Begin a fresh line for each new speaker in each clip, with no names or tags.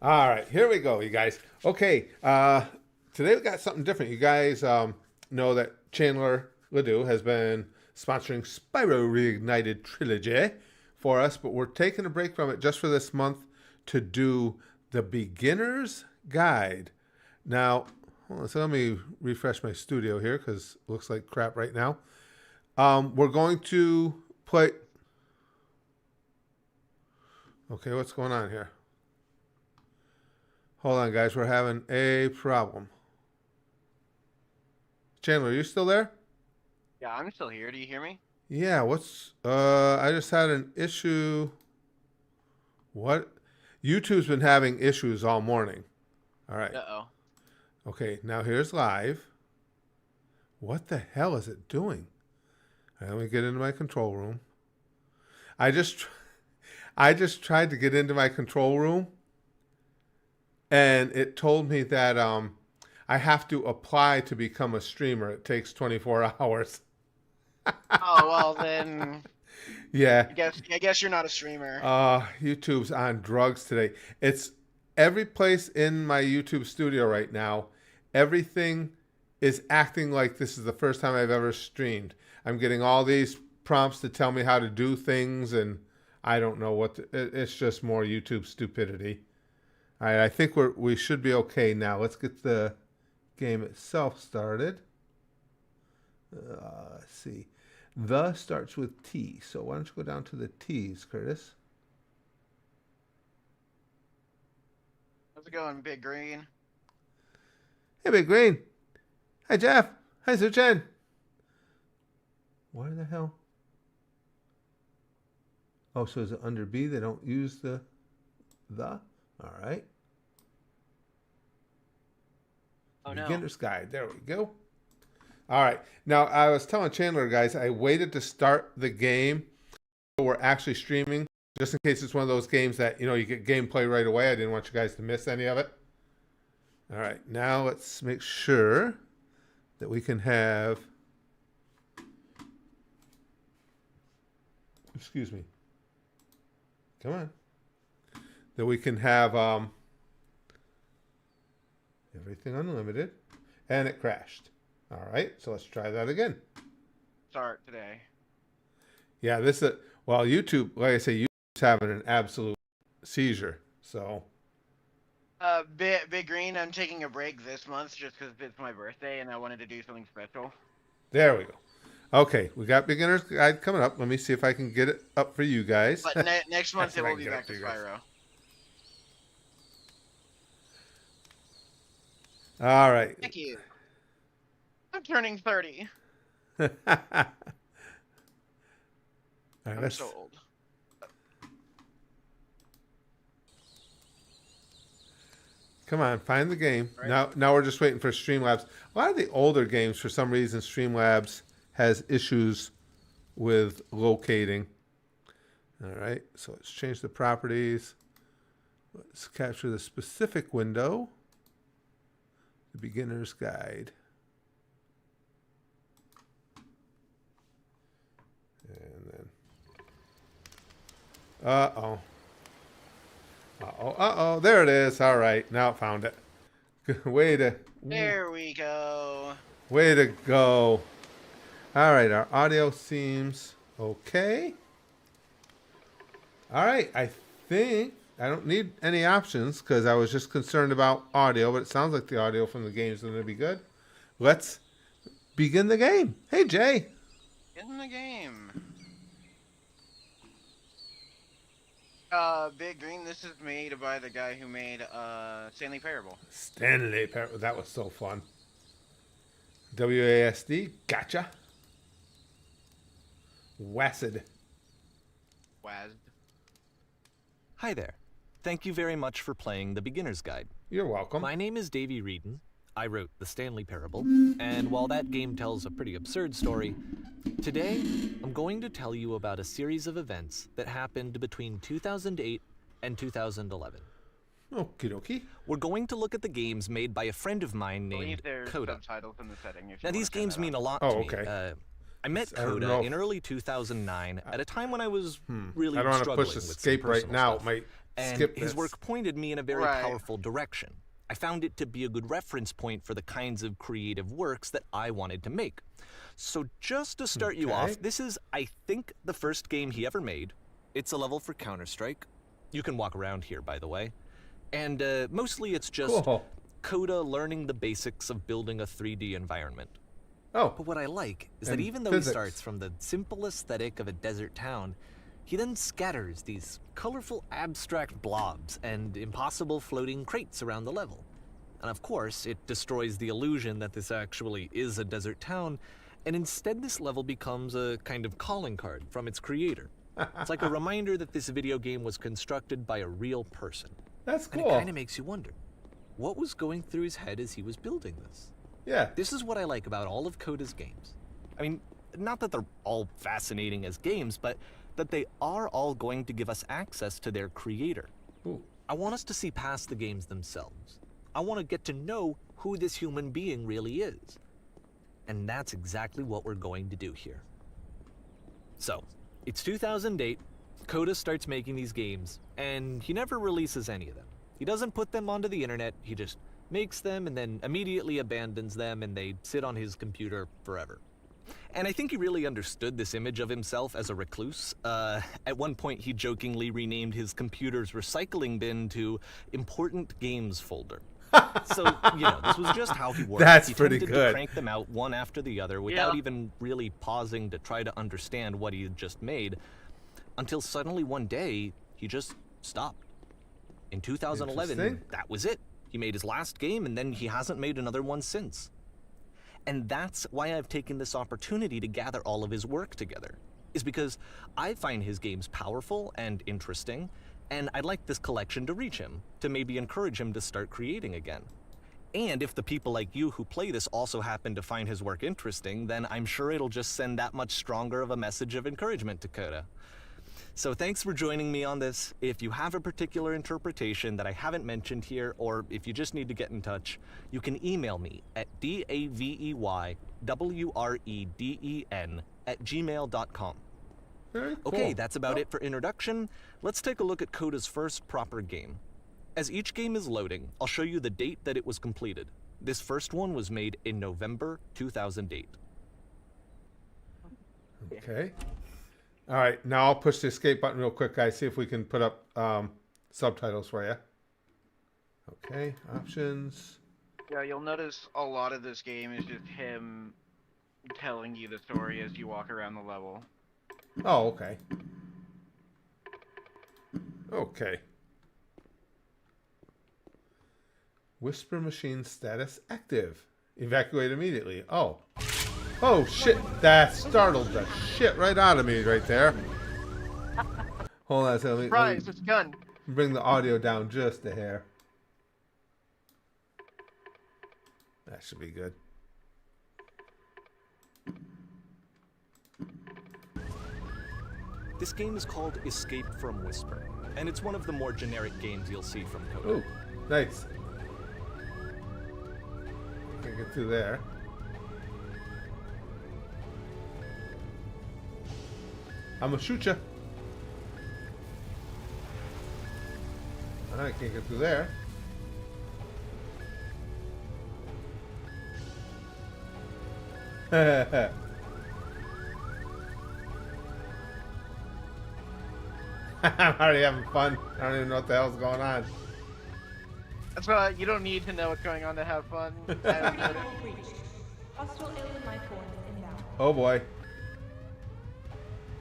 All right, here we go, you guys. Okay, today we got something different. You guys know that Chandler LaDEAU has been sponsoring Spyro Reignited Trilogy for us, but we're taking a break from it just for this month to do the Beginner's Guide. Now, hold on, so let me refresh my studio here because it looks like crap right now. We're going to play... Okay, what's going on here? Hold on, guys. We're having a problem. Chandler, are you still there?
Yeah, I'm still here. Do you hear me?
Yeah, what's... I just had an issue. What? YouTube's been having issues all morning. All right.
Uh-oh.
Okay, now here's live. What the hell is it doing? All right, let me get into my control room. I just tried to get into my control room, and it told me that I have to apply to become a streamer. It takes 24 hours.
Oh, well then.
Yeah.
I guess you're not a streamer.
YouTube's on drugs today. It's every place in my YouTube studio right now. Everything is acting like this is the first time I've ever streamed. I'm getting all these prompts to tell me how to do things, and I don't know what it's just more YouTube stupidity. All right, I think we should be okay now. Let's get the game itself started. Let's see. The starts with T. So why don't you go down to the T's, Curtis?
How's it going, Big Green?
Hey, Big Green. Hi, Jeff. Hi, Suchen. Why the hell? Oh, so is it under B? They don't use the? All right.
Oh, no.
Beginner's Guide. There we go. All right. Now, I was telling Chandler, guys, I waited to start the game. So we're actually streaming, just in case it's one of those games that, you know, you get gameplay right away. I didn't want you guys to miss any of it. All right. Now, let's make sure that we can have... Excuse me. Come on. That we can have everything unlimited. And it crashed. All right, so let's try that again.
Start today.
Yeah, this is... Well, YouTube, like I say, YouTube's having an absolute seizure, so...
Big Green, I'm taking a break this month just because it's my birthday and I wanted to do something special.
There we go. Okay, we got Beginner's Guide coming up. Let me see if I can get it up for you guys.
But next month it will be back to Spyro.
All right.
Thank you. I'm turning 30.
All right,
I'm so old.
Come on, find the game.
Right.
Now we're just waiting for Streamlabs. A lot of the older games, for some reason, Streamlabs has issues with locating. All right, so let's change the properties. Let's capture the specific window. The Beginner's Guide. And then, uh-oh. Uh-oh, uh-oh, there it is. All right, now it found it.
There we go.
Way to go. All right, our audio seems okay. All right, I think I don't need any options because I was just concerned about audio, but it sounds like the audio from the game is going to be good. Let's begin the game. Hey, Jay.
In the game. Big Green, this is made by the guy who made Stanley Parable.
Stanley Parable. That was so fun. WASD. Gotcha. WASD.
WASD.
Hi there. Thank you very much for playing the Beginner's Guide.
You're welcome.
My name is Davey Reedon. I wrote the Stanley Parable, and while that game tells a pretty absurd story, today I'm going to tell you about a series of events that happened between 2008 and 2011.
Okie dokie.
We're going to look at the games made by a friend of mine named Coda. Now these games mean a lot to me.
Okay.
I met Coda in early 2009 at a time when I was really
I don't want to
struggling
push
with some
escape right
personal
now.
stuff.
It might
And
skip
his
this.
work pointed me in a very
Right.
powerful direction. I found it to be a good reference point for the kinds of creative works that I wanted to make. So just to start you off,
Okay.
this is, I think, the first game he ever made. It's a level for Counter-Strike. You can walk around here, by the way. And mostly it's just
Cool.
Coda learning the basics of building a 3D environment.
Oh,
But what I like is
And
that even though
physics.
he starts from the simple aesthetic of a desert town, he then scatters these colorful abstract blobs and impossible floating crates around the level. And of course, it destroys the illusion that this actually is a desert town, and instead this level becomes a kind of calling card from its creator. It's like a reminder that this video game was constructed by a real person.
that's
And
cool.
it kind of makes you wonder, what was going through his head as he was building this?
Yeah.
This is what I like about all of Coda's games. I mean, not that they're all fascinating as games, but that they are all going to give us access to their creator.
Ooh.
I want us to see past the games themselves. I want to get to know who this human being really is. And that's exactly what we're going to do here. So, it's 2008, Coda starts making these games, and he never releases any of them. He doesn't put them onto the internet, he just makes them and then immediately abandons them, and they sit on his computer forever. And I think he really understood this image of himself as a recluse. At one point, he jokingly renamed his computer's recycling bin to Important Games Folder. So, you know, this was just how he worked.
That's
he
pretty
tended
good.
to crank them out one after the other without
Yeah.
even really pausing to try to understand what he had just made, until suddenly one day, he just stopped. In 2011,
Interesting.
that was it. He made his last game, and then he hasn't made another one since. And that's why I've taken this opportunity to gather all of his work together, is because I find his games powerful and interesting, and I'd like this collection to reach him, to maybe encourage him to start creating again. And if the people like you who play this also happen to find his work interesting, then I'm sure it'll just send that much stronger of a message of encouragement to Coda. So thanks for joining me on this. If you have a particular interpretation that I haven't mentioned here, or if you just need to get in touch, you can email me at daveywreden@gmail.com.
Very cool.
Okay, that's about it for introduction. Let's take a look at Coda's first proper game. As each game is loading, I'll show you the date that it was completed. This first one was made in November 2008.
Okay. All right. Now I'll push the escape button real quick, guys. See if we can put up subtitles for you. Okay. Options.
Yeah, you'll notice a lot of this game is just him telling you the story as you walk around the level.
Oh, okay. Okay. Whisper machine status active. Evacuate immediately. Oh. Oh, shit. That startled the shit right out of me right there. Hold on a second.
Surprise, it's a gun!
Bring the audio down just a hair. That should be good.
This game is called Escape from Whisper, and it's one of the more generic games you'll see from Coda.
Ooh, nice. Can't get through there. I'm gonna shoot you. I can't get through there. I'm already having fun. I don't even know what the hell's going on.
That's why you don't need to know what's going on to have fun. I don't
Breached. Hostile alien life forms inbound.
Oh boy.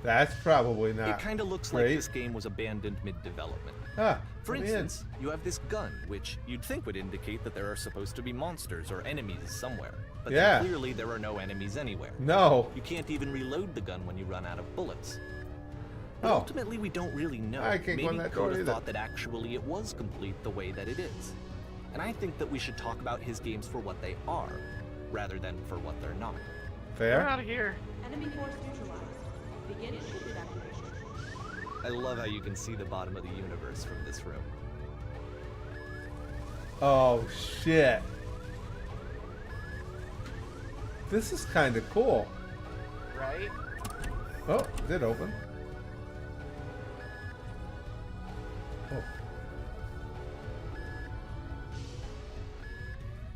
That's probably not.
It kind of looks like
great.
this game was abandoned mid-development.
Ah,
For
let me in.
instance, you have this gun, which you'd think would indicate that there are supposed to be monsters or enemies somewhere. But
Yeah.
then clearly there are no enemies anywhere.
No.
You can't even reload the gun when you run out of bullets. But
Oh.
ultimately, we don't really know.
I can't go in
Maybe
that door
Coda
either.
thought that actually it was complete the way that it is. And I think that we should talk about his games for what they are, rather than for what they're not.
Get
Fair?
out of here.
Enemy force neutralized. Begin ship evacuation.
I love how you can see the bottom of the universe from this room.
Oh shit. This is kind of cool.
Right?
Oh, it did open. Oh.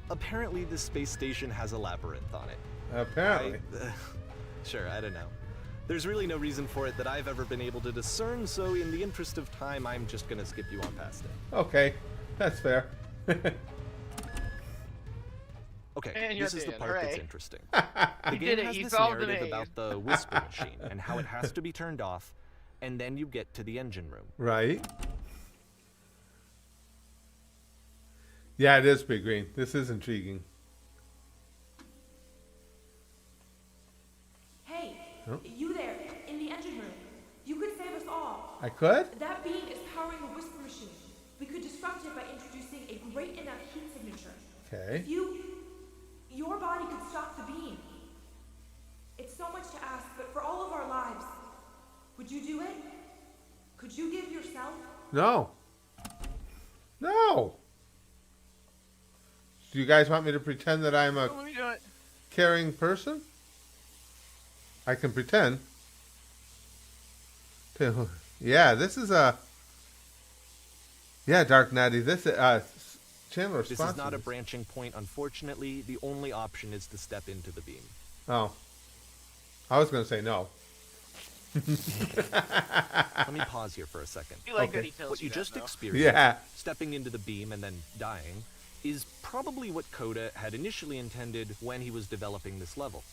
Apparently, this space station has a labyrinth on it.
Apparently.
Sure, I don't know. There's really no reason for it that I've ever been able to discern, so in the interest of time, I'm just gonna skip you on past it.
Okay, that's fair.
Okay,
And you're
this is the
dead,
part that's
hooray.
interesting. The
You
game
did it,
has
you
this
solved the
narrative
maze.
about the whisper machine and how it has to be turned off, and then you get to the engine room.
Right. Yeah, it is, Big Green. This is intriguing.
Hey,
Oh.
you there, in the engine room. You could save us all.
I could?
That beam is powering the whisper machine. We could disrupt it by introducing a great enough heat signature.
Okay.
Your body could stop the beam. It's so much to ask, but for all of our lives, would you do it? Could you give yourself?
No. No. Do you guys want me to pretend that I'm a
Let me do it.
caring person? I can pretend. Yeah, this is a... Yeah, Dark Natty, this is... Chandler
This is not a branching point, unfortunately. The only option is to step into the beam.
Oh. I was going to say no.
Let me pause here for a second.
You like
Okay.
that he tells
What you
that,
just
though.
experienced,
Yeah.
stepping into the beam and then dying, is probably what Coda had initially intended when he was developing this level.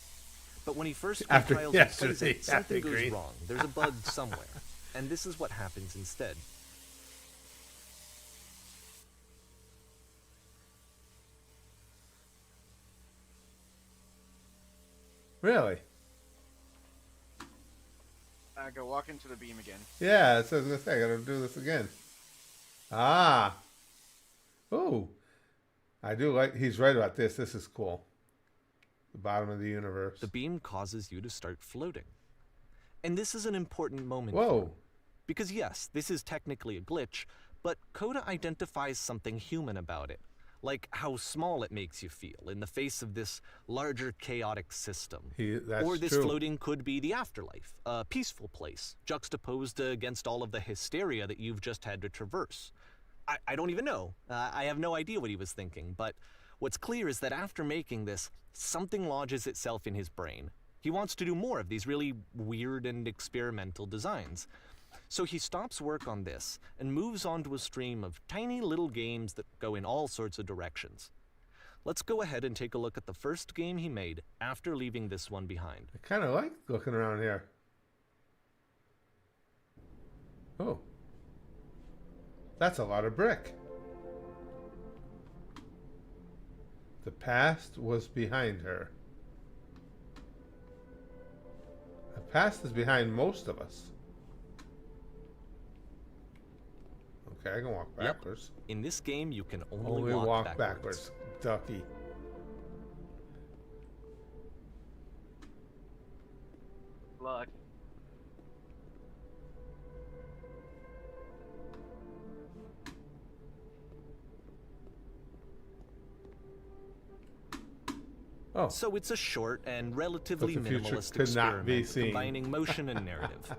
But when he first
After
compiles and
yesterday,
plays it, something
after
goes
Green.
wrong. There's a bug somewhere. And this is what happens instead.
Really?
Go walk into the beam again.
Yeah, that's what I was going to say. I got to do this again. Ah. Ooh. I do like... He's right about this. This is cool. The bottom of the universe.
The beam causes you to start floating. And this is an important moment. for
Whoa.
him. Because yes, this is technically a glitch, but Coda identifies something human about it. Like how small it makes you feel in the face of this larger chaotic system.
That's
Or this
true.
floating could be the afterlife, a peaceful place, juxtaposed against all of the hysteria that you've just had to traverse. I don't even know. I have no idea what he was thinking, but what's clear is that after making this, something lodges itself in his brain. He wants to do more of these really weird and experimental designs. So he stops work on this and moves on to a stream of tiny little games that go in all sorts of directions. Let's go ahead and take a look at the first game he made after leaving this one behind.
I kind of like looking around here. Oh. That's a lot of brick. The past was behind her. The past is behind most of us. Okay, I can walk
Yep.
backwards.
In this game, you can
Only walk backwards. Ducky.
Luck.
Oh,
So it's a short and relatively
But the future
minimalist
could not be
experiment
seen.
combining motion and narrative.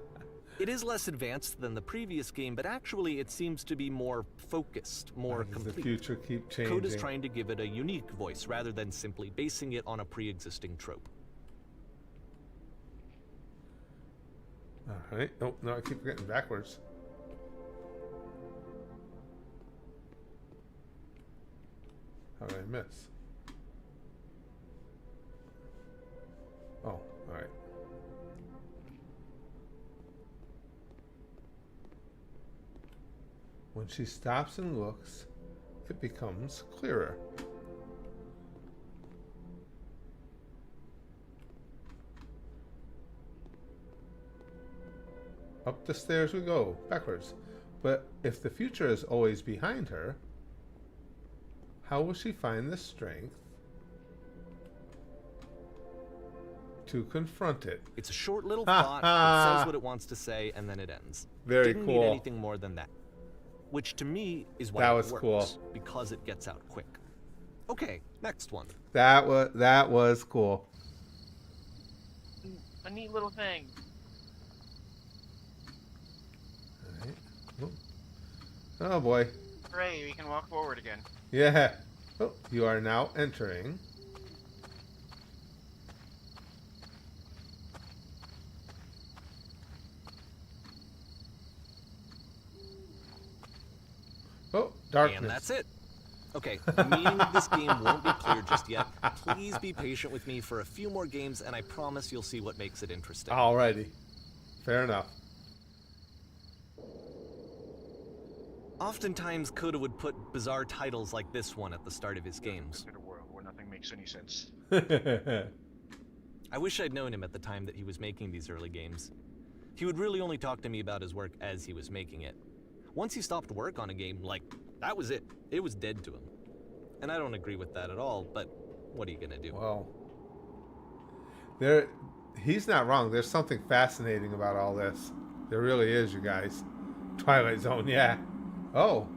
It is less advanced than the previous game, but actually it seems to be more focused, more
why does the
complete.
future keep changing?
Code is trying to give it a unique voice rather than simply basing it on a pre-existing trope.
All right. Oh, no, I keep getting backwards. How did I miss? Oh, all right. When she stops and looks, it becomes clearer. Up the stairs we go, backwards. But if the future is always behind her, how will she find the strength to confront it?
It's a short little thought that says what it wants to say, and then it ends.
Very
Didn't
cool.
need anything more than that. Which to me is why
That
it
was
works,
cool.
because it gets out quick. Okay, next one.
That was cool.
A neat little thing.
All right. Oh boy.
Hooray, we can walk forward again.
Yeah. Oh, you are now entering. Oh, darkness.
And that's it. Okay, the meaning of this game won't be clear just yet. Please be patient with me for a few more games, and I promise you'll see what makes it interesting.
Alrighty. Fair enough.
Oftentimes, Coda would put bizarre titles like this one at the start of his games.
In a world where nothing makes any sense.
I wish I'd known him at the time that he was making these early games. He would really only talk to me about his work as he was making it. Once he stopped work on a game, like, that was it. It was dead to him. And I don't agree with that at all, but what are you gonna do?
Well, he's not wrong. There's something fascinating about all this. There really is, you guys. Twilight Zone, yeah. Oh,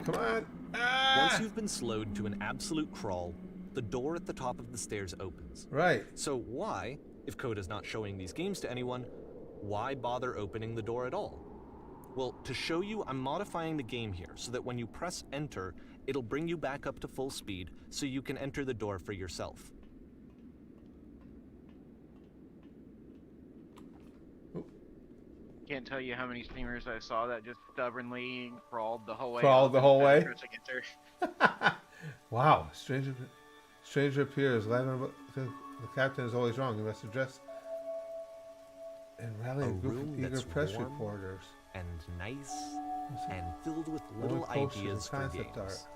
come on. Ah!
Once you've been slowed to an absolute crawl, the door at the top of the stairs opens.
Right.
So why, if Coda's not showing these games to anyone, why bother opening the door at all? Well, to show you, I'm modifying the game here so that when you press enter, it'll bring you back up to full speed so you can enter the door for yourself.
Can't tell you how many streamers I saw that just stubbornly crawled the whole way.
Crawled the whole way?
pressing enter.
Wow. Stranger appears. The captain is always wrong. He must address and rally a group of eager press
warm
reporters.
And nice and filled with little ideas for games.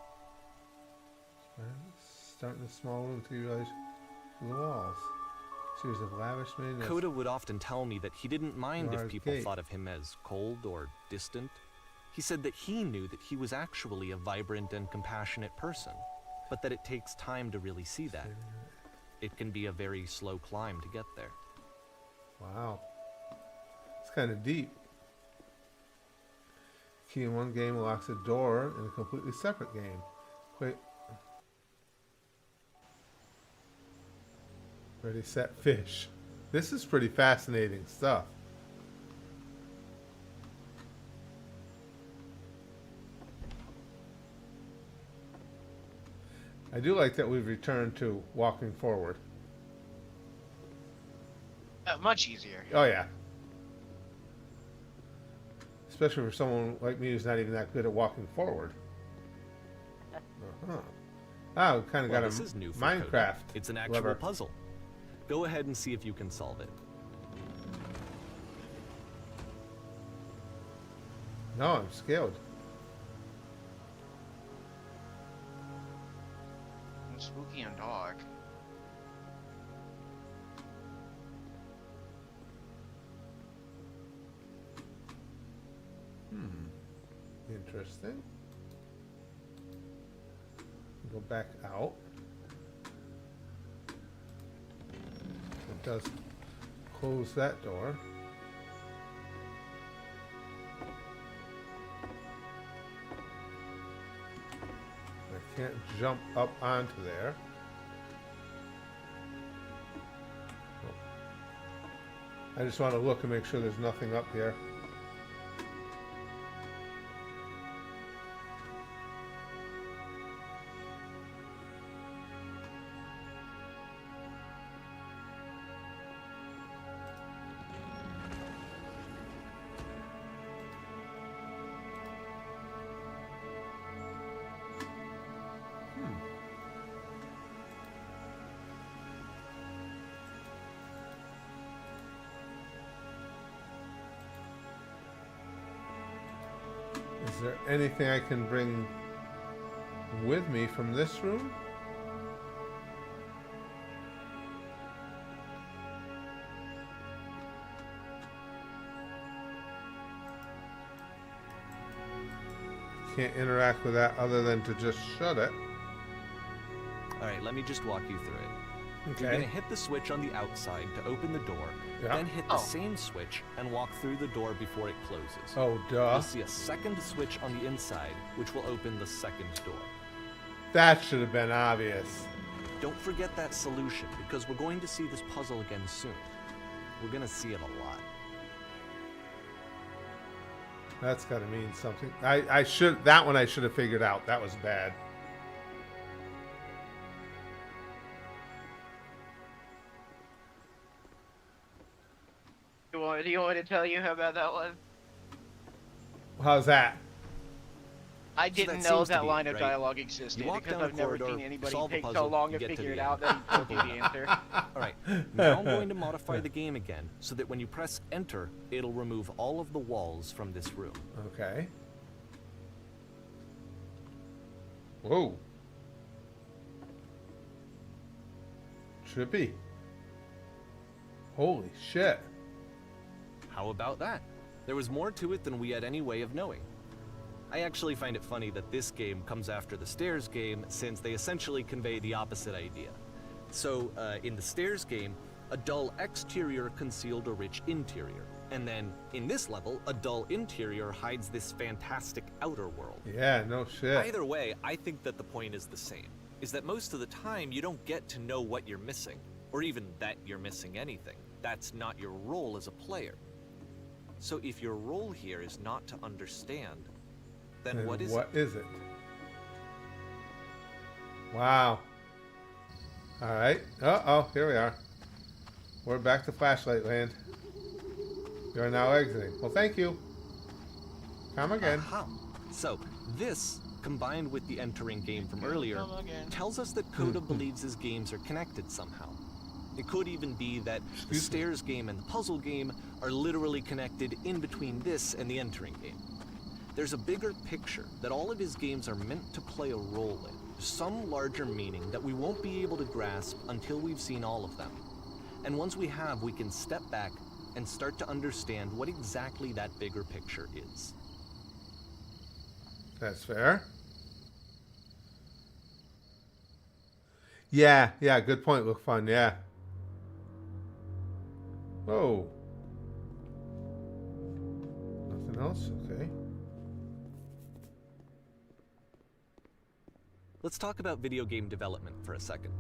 Starting in a small room to realize the walls. Series of lavish menus.
Coda would often tell me that he didn't mind if
Large
people
gate.
thought of him as cold or distant. He said that he knew that he was actually a vibrant and compassionate person, but that it takes time to really see that. It can be a very slow climb to get there.
Wow. It's kind of deep. Key in one game unlocks a door in a completely separate game. Wait. Ready, set, fish. This is pretty fascinating stuff. I do like that we've returned to walking forward.
Much easier.
Oh yeah. Especially for someone like me who's not even that good at walking forward. Uh-huh. Oh, we kind of got
This
a
is new for
Minecraft.
Coda. It's an actual
lever.
puzzle. Go ahead and see if you can solve it.
No, I'm scared.
It's spooky and dark.
Interesting. Go back out. It does close that door. I can't jump up onto there. Oh. I just want to look and make sure there's nothing up here. Is there anything I can bring with me from this room? Can't interact with that other than to just shut it.
Alright, let me just walk you through it. You're
Okay.
gonna hit the switch on the outside to open the door,
Yeah.
then hit the same switch and walk through the door before it closes.
Oh, duh.
You'll see a second switch on the inside, which will open the second door.
That should have been obvious.
Don't forget that solution, because we're going to see this puzzle again soon. We're gonna see it a lot.
That's got to mean something. That one I should have figured out. That was bad.
Do you want me to tell you how bad that was?
How's that?
I
So
didn't
that
know
seems to
that
be
line
it,
of
right?
dialogue existed
You walk
because
down a
I've never
corridor,
seen anybody
solve a
take so
puzzle,
long
you
to
get to
figure
the
it
end.
out that he told you the answer.
All right, now I'm going to modify the game again so that when you press enter, it'll remove all of the walls from this room.
Okay. Whoa. Trippy. Holy shit.
How about that? There was more to it than we had any way of knowing. I actually find it funny that this game comes after the Stairs game, since they essentially convey the opposite idea. So, in the Stairs game, a dull exterior concealed a rich interior. And then, in this level, a dull interior hides this fantastic outer world.
Yeah, no shit.
Either way, I think that the point is the same, is that most of the time you don't get to know what you're missing, or even that you're missing anything. That's not your role as a player. So if your role here is not to understand, then
And
what is
what is it? Wow. Alright. Uh-oh, here we are. We're back to flashlight land. You're now exiting. Well, thank you. Come again.
Aha. So this, combined with the entering game from earlier,
Come again.
tells us that Coda believes his games are connected somehow. It could even be that the Stairs game and the puzzle game are literally connected in between this and the entering game. There's a bigger picture that all of his games are meant to play a role in, some larger meaning that we won't be able to grasp until we've seen all of them. And once we have, we can step back and start to understand what exactly that bigger picture is.
That's fair. Yeah, good point. Look fun, yeah. Whoa. Nothing else? Okay.
Let's talk about video game development for a second.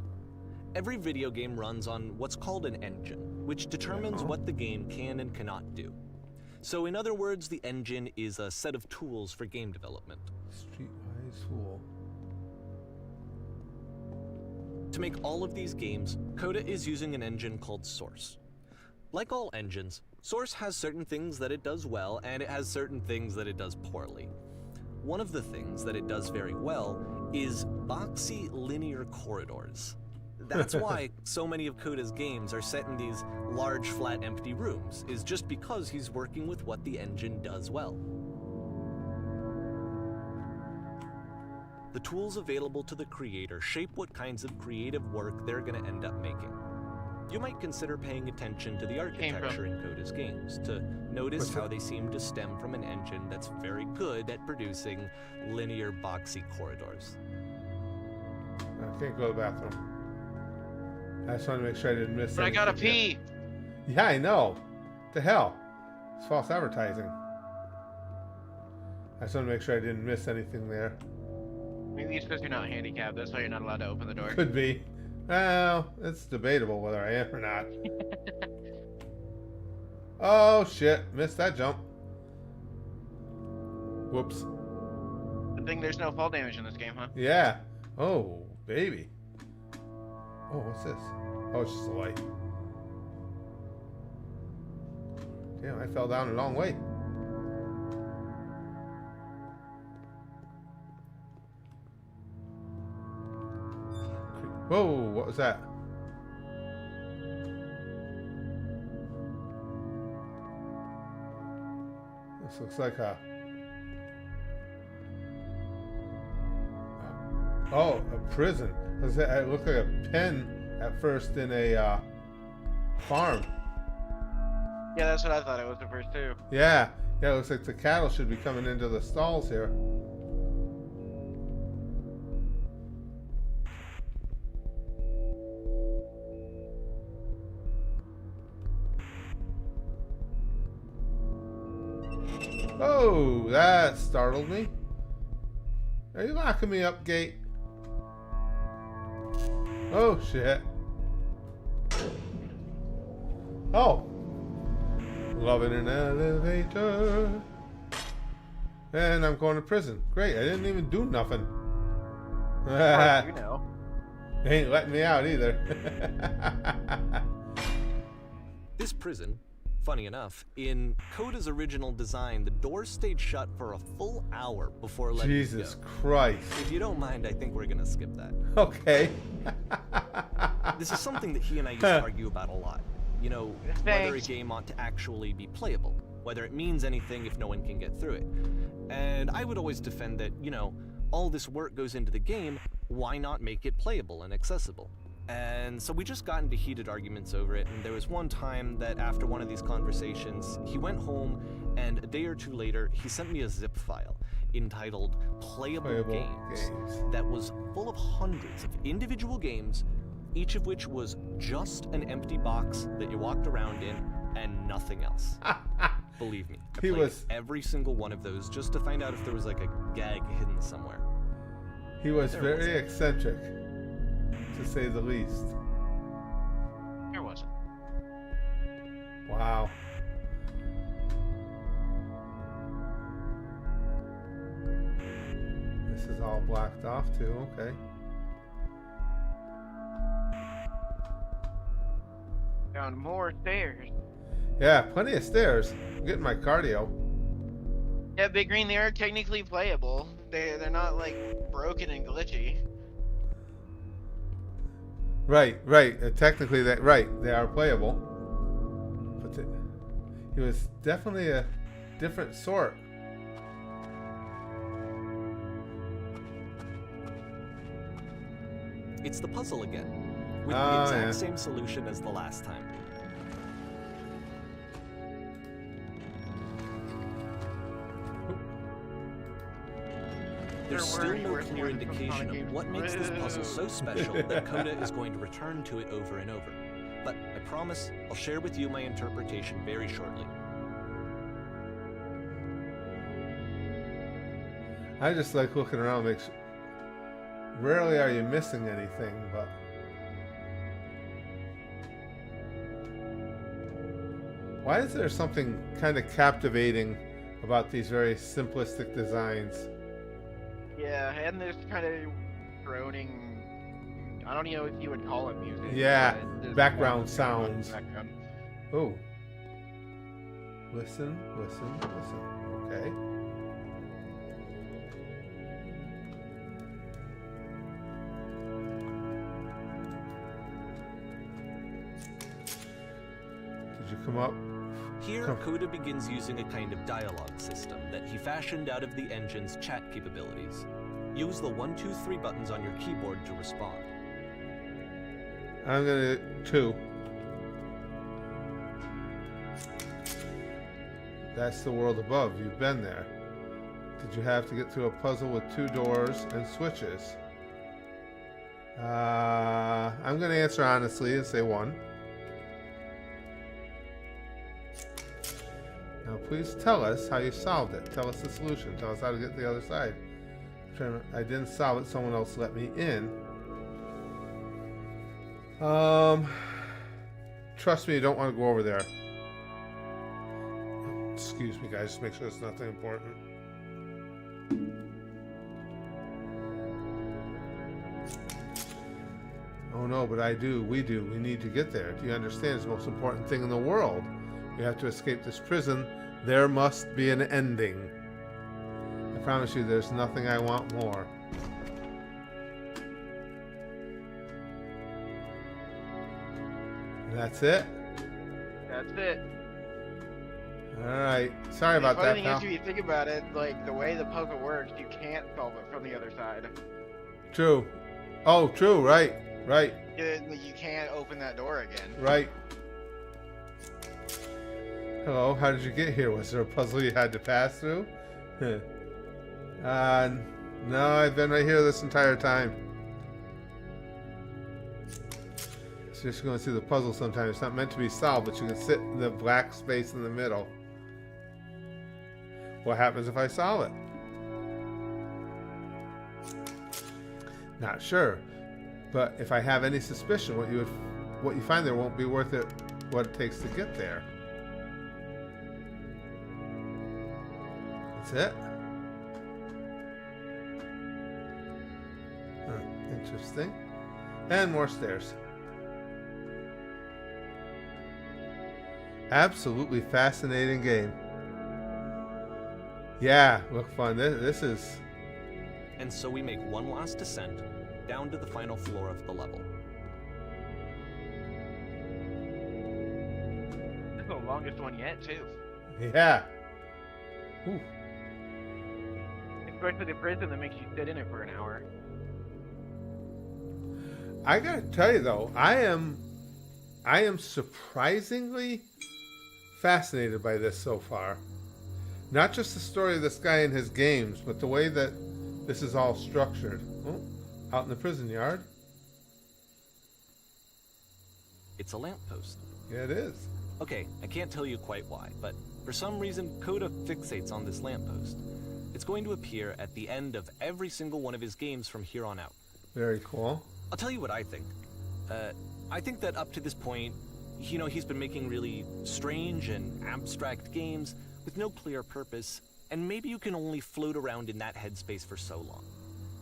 Every video game runs on what's called an engine, which determines what the game can and cannot do. So in other words, the engine is a set of tools for game development.
Streetwise Fool.
To make all of these games, Coda is using an engine called Source. Like all engines, Source has certain things that it does well, and it has certain things that it does poorly. One of the things that it does very well is boxy linear corridors. That's why so many of Coda's games are set in these large, flat, empty rooms, is just because he's working with what the engine does well. The tools available to the creator shape what kinds of creative work they're going to end up making. You might consider paying attention to the architecture in Coda's games to notice how they seem to stem from an engine that's very good at producing linear, boxy corridors.
I can't go to the bathroom. I just want to make sure I didn't miss
But I gotta
anything
pee.
yet. Yeah, I know. What the hell? It's false advertising. I just want to make sure I didn't miss anything there.
Maybe it's because you're not handicapped. That's why you're not allowed to open the door.
Could be. Well, it's debatable whether I am or not. Oh, shit. Missed that jump. Whoops.
Good thing there's no fall damage in this game, huh?
Yeah. Oh, baby. Oh, what's this? Oh, it's just a light. Damn, I fell down a long way. Whoa, what was that? This looks like a... Oh, a prison. It looked like a pen at first in a farm.
Yeah, that's what I thought it was at first too.
Yeah, it looks like the cattle should be coming into the stalls here. Oh, that startled me. Are you locking me up, gate? Oh, shit. Oh. Loving an elevator. And I'm going to prison. Great, I didn't even do nothing.
Well, you know.
They ain't letting me out either.
This prison, Funny enough, in Coda's original design, the doors stayed shut for a full hour before letting you
Jesus
go.
Christ.
If you don't mind, I think we're gonna skip that.
Okay.
This is something that he and I used to argue about a lot. You know, whether a game ought to actually be playable, whether it means anything if no one can get through it. And I would always defend that, you know, all this work goes into the game, why not make it playable and accessible? And so we just got into heated arguments over it, and there was one time that after one of these conversations, he went home, and a day or two later, he sent me a zip file entitled Playable Games that was full of hundreds of individual games, each of which was just an empty box that you walked around in and nothing else. Believe me, I played every single one of those just to find out if there was like a gag hidden somewhere.
He was very eccentric, to say the least.
There wasn't.
Wow. This is all blocked off too, okay.
Found more stairs.
Yeah, plenty of stairs. I'm getting my cardio.
Yeah, Big Green, they are technically playable. They're not like broken and glitchy.
Right. Technically, they are playable. But he was definitely a different sort.
It's the puzzle again, with the exact same solution as the last time. There's still no clear indication of what makes this puzzle so special that Coda is going to return to it over and over. But I promise I'll share with you my interpretation very shortly.
I just like looking around. Rarely are you missing anything, but why is there something kind of captivating about these very simplistic designs?
Yeah, and there's kind of droning. I don't know if you would call it music.
Yeah,
but
background sounds.
Background.
Oh. Listen. Okay. Did you come up?
Here, Coda begins using a kind of dialogue system that he fashioned out of the engine's chat capabilities. Use the 1, 2, 3 buttons on your keyboard to respond.
I'm gonna 2. That's the world above. You've been there. Did you have to get through a puzzle with 2 doors and switches? I'm gonna answer honestly and say 1. Now please tell us how you solved it. Tell us the solution. Tell us how to get to the other side. I didn't solve it. Someone else let me in. Trust me, you don't want to go over there. Excuse me, guys. Just make sure it's nothing important. Oh no, but I do. We do. We need to get there. Do you understand? It's the most important thing in the world. You have to escape this prison. There must be an ending. I promise you, there's nothing I want more. And that's it?
That's it.
Alright. Sorry about that,
The
pal.
funny thing is, if you think about it, like, the way the puzzle works, you can't solve it from the other side.
True. Oh, true. Right.
You can't open that door again.
Right. Hello, how did you get here? Was there a puzzle you had to pass through? No, I've been right here this entire time. It's just going through the puzzle sometimes. It's not meant to be solved, but you can sit in the black space in the middle. What happens if I solve it? Not sure. But if I have any suspicion, what you find there won't be worth it, what it takes to get there. That's it. Interesting. And more stairs. Absolutely fascinating game. Yeah, look fun. This is...
And so we make one last descent down to the final floor of the level.
This is the longest one yet, too.
Yeah. Ooh.
Especially the prison that makes you sit in it for an hour.
I gotta tell you though, I am surprisingly fascinated by this so far. Not just the story of this guy and his games, but the way that this is all structured. Oh, out in the prison yard.
It's a lamppost.
Yeah, it is.
Okay, I can't tell you quite why, but for some reason, Coda fixates on this lamppost. It's going to appear at the end of every single one of his games from here on out.
Very cool.
I'll tell you what I think. I think that up to this point, you know, he's been making really strange and abstract games with no clear purpose, and maybe you can only float around in that headspace for so long.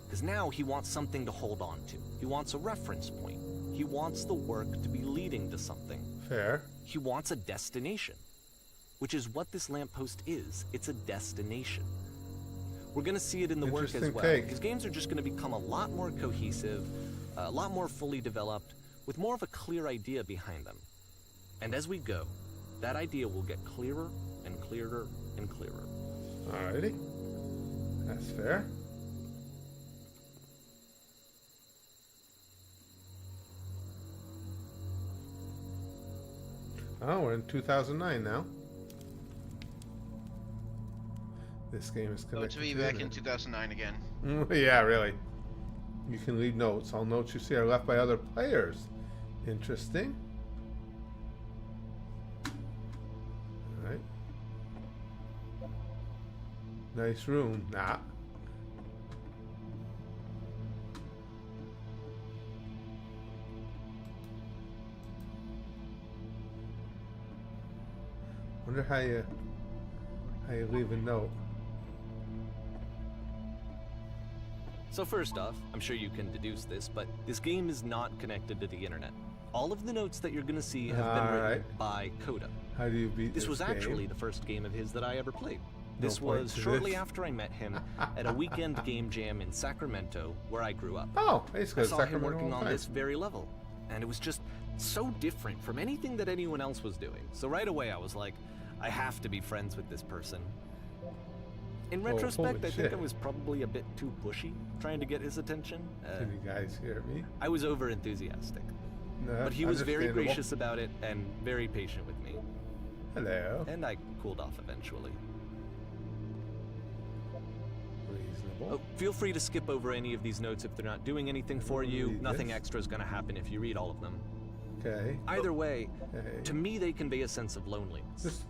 Because now he wants something to hold on to. He wants a reference point. He wants the work to be leading to something.
Fair.
He wants a destination, which is what this lamppost is. It's a destination. We're going to see it in the work as
Interesting
well.
take.
His games are just going to become a lot more cohesive, a lot more fully developed, with more of a clear idea behind them. And as we go, that idea will get clearer and clearer and clearer.
Alrighty. That's fair. Oh, we're in 2009 now. This game is
So
connected
to be
the
back in
internet.
2009 again.
Yeah, really. You can leave notes. All notes you see are left by other players. Interesting. Alright. Nice room. Nah. Wonder how you leave a note.
So first off, I'm sure you can deduce this, but this game is not connected to the internet. All of the notes that you're going to see have been written
Alright.
by Coda.
How do you beat this
This was
game?
actually the first game of his that I ever played.
No
This
point
was
to
shortly
this.
after I met him at a weekend game jam in Sacramento, where I grew up.
Oh, I used to
I
go to
saw him
Sacramento
working
all
on
the time.
this very level, and it was just so different from anything that anyone else was doing. So right away I was like, I have to be friends with this person. In
Oh,
retrospect,
holy
I think I
shit.
was probably a bit too pushy, trying to get his attention.
Can you guys hear me?
I was over enthusiastic,
No,
but he was very
understandable.
gracious about it and very patient with me,
Hello.
and I cooled off eventually.
Reasonable.
Oh, feel free to skip over any of these notes if they're not doing anything for you.
Read
Nothing
this.
extra is going to happen if you read all of them.
Okay.
Either way,
Okay.
to me they convey a sense of loneliness.
This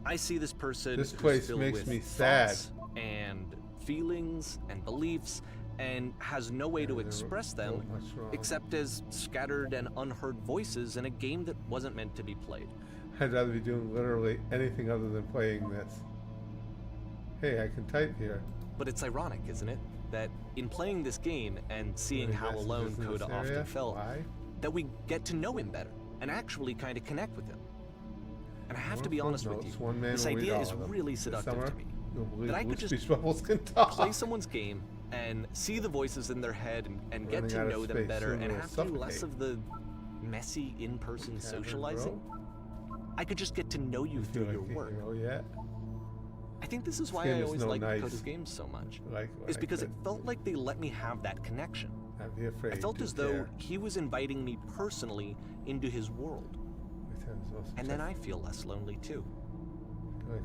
I see this person
This
who's
place
filled
makes
with
me sad.
thoughts and feelings and beliefs and has no way to
Yeah,
express
there
them
wasn't much wrong.
except as scattered and unheard voices in a game that wasn't meant to be played.
I'd rather be doing literally anything other than playing this. Hey, I can type here.
But it's ironic, isn't it? That in playing this game and seeing
Any
how
messages
alone
in this
Coda
area?
often felt,
Why?
that we get to know him better and actually kind of connect with him. And I have to be
More
honest with
footnotes.
you,
One man
this
will read
idea
all
is
of them.
really
This
seductive
summer,
to me.
you'll believe
That I could
blue
just
speech bubbles can talk.
Play someone's game and see the voices in their head and get
Running
to
out of
know them
space,
better
soon
and
we'll
have to do less
suffocate.
of the messy in-person
Cavern
socializing.
Row?
I could just get to know you
feel
through
like
your
you
work.
know yet?
I think this is why
game
I
is
always
no
liked
nice.
Coda's games so much.
Like
Is because it
could
felt like they let me have that connection.
not be afraid.
I felt
to
as though
dare.
he was inviting me personally into his world. And then I feel less lonely too.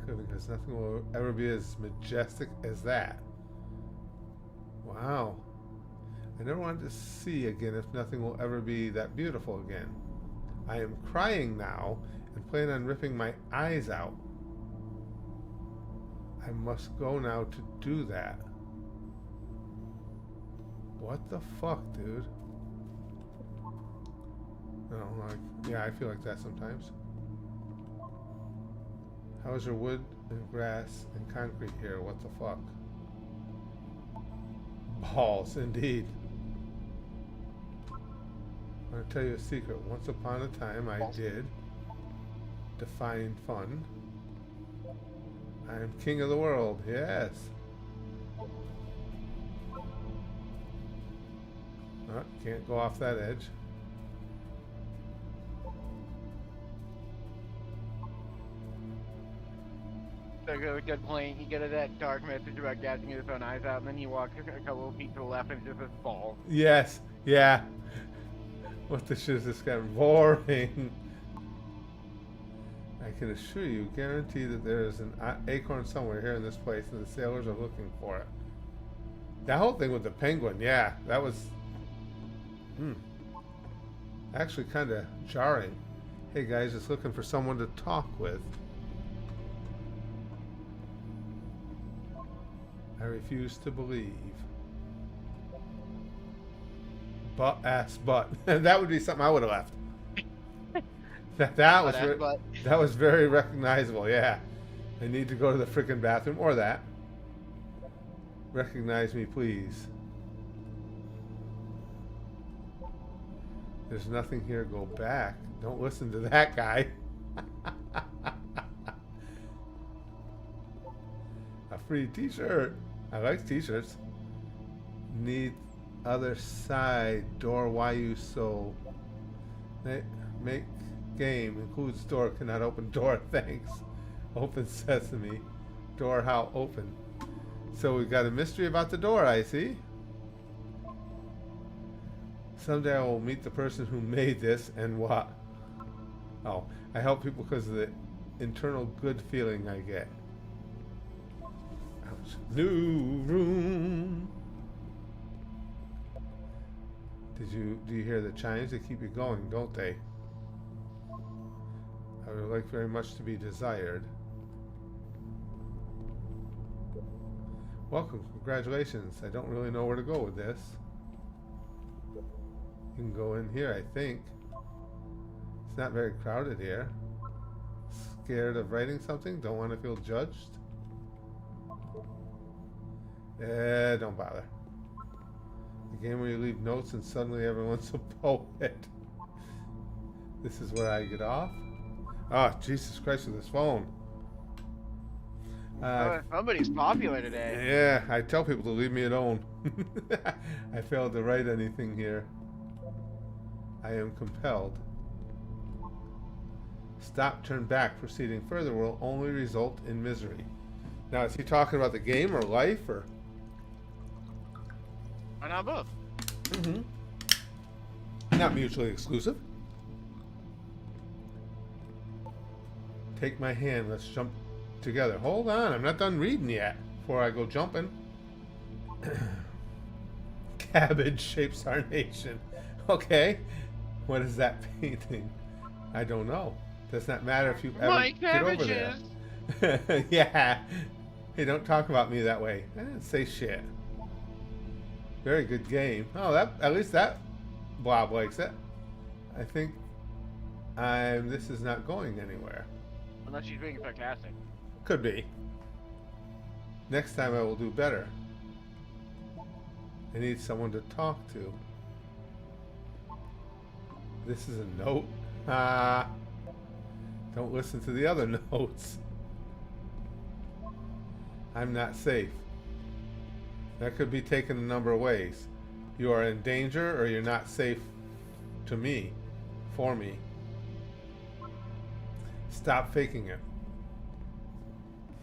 Because nothing will ever be as majestic as that. Wow. I never wanted to see again if nothing will ever be that beautiful again. I am crying now and plan on ripping my eyes out. I must go now to do that. What the fuck, dude? No, like, yeah, I feel like that sometimes. How is there wood and grass and concrete here? What the fuck? Balls, indeed. I'm gonna tell you a secret. Once upon a time, I did Define fun. I am king of the world. Yes. Oh, can't go off that edge.
A good point. You get that dark message about gouging his own eyes out, and then you walk a couple of feet to the left, and it's just this ball.
Yes. Yeah. What the shit is this guy? Boring. I can assure you, guarantee that there is an acorn somewhere here in this place, and the sailors are looking for it. That whole thing with the penguin, yeah, that was actually kind of jarring. Hey guys, just looking for someone to talk with. I refuse to believe. Ass butt. That would be something I would have left. That was very recognizable. Yeah, I need to go to the frickin' bathroom or that. Recognize me, please. There's nothing here. Go back. Don't listen to that guy. A free T-shirt. I like T-shirts. Need other side door. Why you so? Make game includes door. Cannot open door. Thanks. Open sesame. Door how open. So we've got a mystery about the door. I see. Someday I will meet the person who made this and what? Oh, I help people because of the internal good feeling I get. Ouch. New room. Do you hear the chimes? They keep you going, don't they? I would like very much to be desired. Welcome, congratulations. I don't really know where to go with this. You can go in here, I think. It's not very crowded here. Scared of writing something? Don't want to feel judged? Don't bother. A game where you leave notes and suddenly everyone's a poet. This is where I get off? Oh, Jesus Christ with this phone.
Somebody's popular today.
Yeah, I tell people to leave me alone. I failed to write anything here. I am compelled. Stop, turn back. Proceeding further will only result in misery. Now, is he talking about the game or life or?
Why not both?
Not mutually exclusive. Take my hand. Let's jump together. Hold on, I'm not done reading yet before I go jumping. Cabbage shapes our nation. Okay. What is that painting? I don't know. Does not matter if you ever get over there. Yeah. Hey, don't talk about me that way. I didn't say shit. Very good game. Oh, that at least that Bob likes it. I think this is not going anywhere.
Unless she's being sarcastic.
Could be. Next time I will do better. I need someone to talk to. This is a note. Don't listen to the other notes. I'm not safe. That could be taken a number of ways. You are in danger or you're not safe to me. For me. Stop faking it.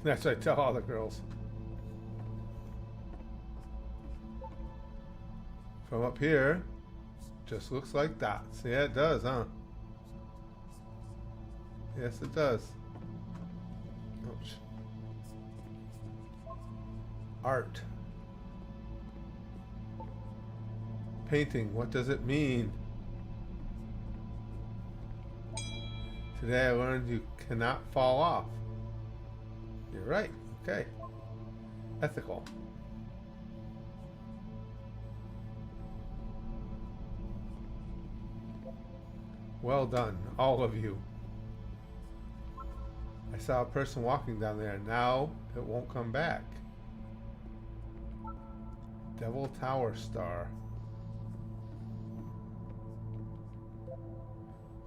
That's what I tell all the girls. From up here, just looks like dots. Yeah, it does, huh? Yes, it does. Ouch. Art. Painting, what does it mean? Today I learned you cannot fall off. You're right. Okay. Ethical. Well done, all of you. I saw a person walking down there. Now it won't come back. Devil Tower Star.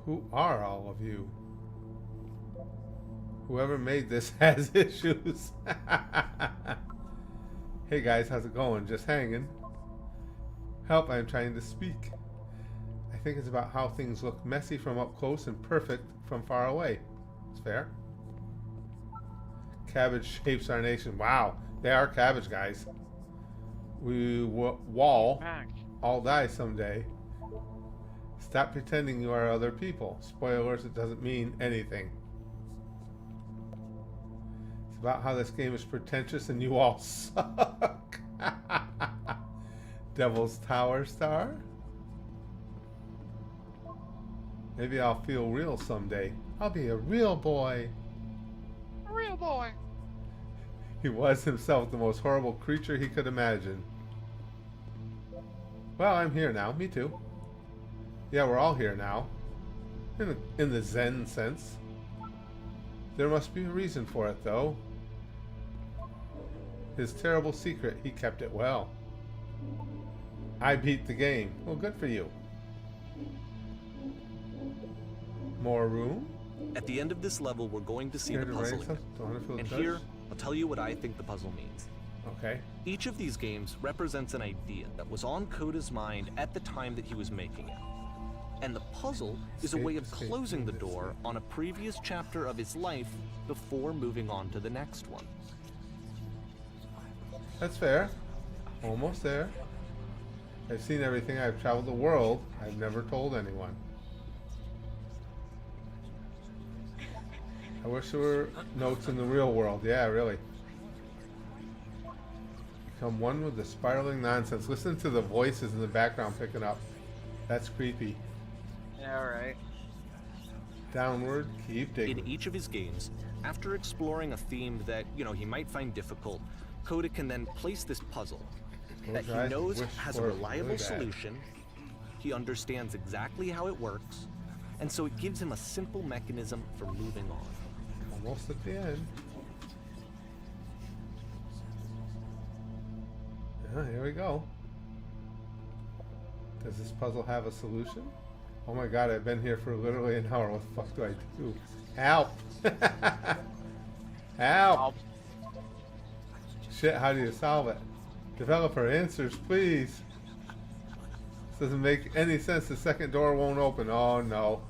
Who are all of you? Whoever made this has issues. Hey guys, how's it going? Just hanging. Help, I'm trying to speak. I think it's about how things look messy from up close and perfect from far away. It's fair. Cabbage shapes our nation. Wow, they are cabbage, guys. We wall all die someday. Stop pretending you are other people. Spoilers, it doesn't mean anything. It's about how this game is pretentious and you all suck. Devil's Tower star? Maybe I'll feel real someday. I'll be a real boy.
A real boy.
He was himself the most horrible creature he could imagine. Well, I'm here now. Me too. Yeah, we're all here now. In the Zen sense. There must be a reason for it, though. His terrible secret, he kept it well. I beat the game. Well, good for you. More room?
At the end of this level, we're going to see the puzzle again. And here, I'll tell you what I think the puzzle means.
Okay.
Each of these games represents an idea that was on Coda's mind at the time that he was making it. And the puzzle is a way of closing the door on a previous chapter of his life before moving on to the next one.
That's fair. Almost there. I've seen everything. I've traveled the world. I've never told anyone. I wish there were notes in the real world. Yeah, really. Become one with the spiraling nonsense. Listen to the voices in the background picking up. That's creepy.
Yeah, right.
Downward, keep digging.
In each of his games, after exploring a theme that, he might find difficult, Coda can then place this puzzle that he knows has a reliable solution, he understands exactly how it works, and so it gives him a simple mechanism for moving on.
Almost at the end. Yeah, here we go. Does this puzzle have a solution? Oh my god, I've been here for literally an hour. What the fuck do I do? Help! Help! Shit, how do you solve it? Developer, answers, please. This doesn't make any sense. The second door won't open. Oh no.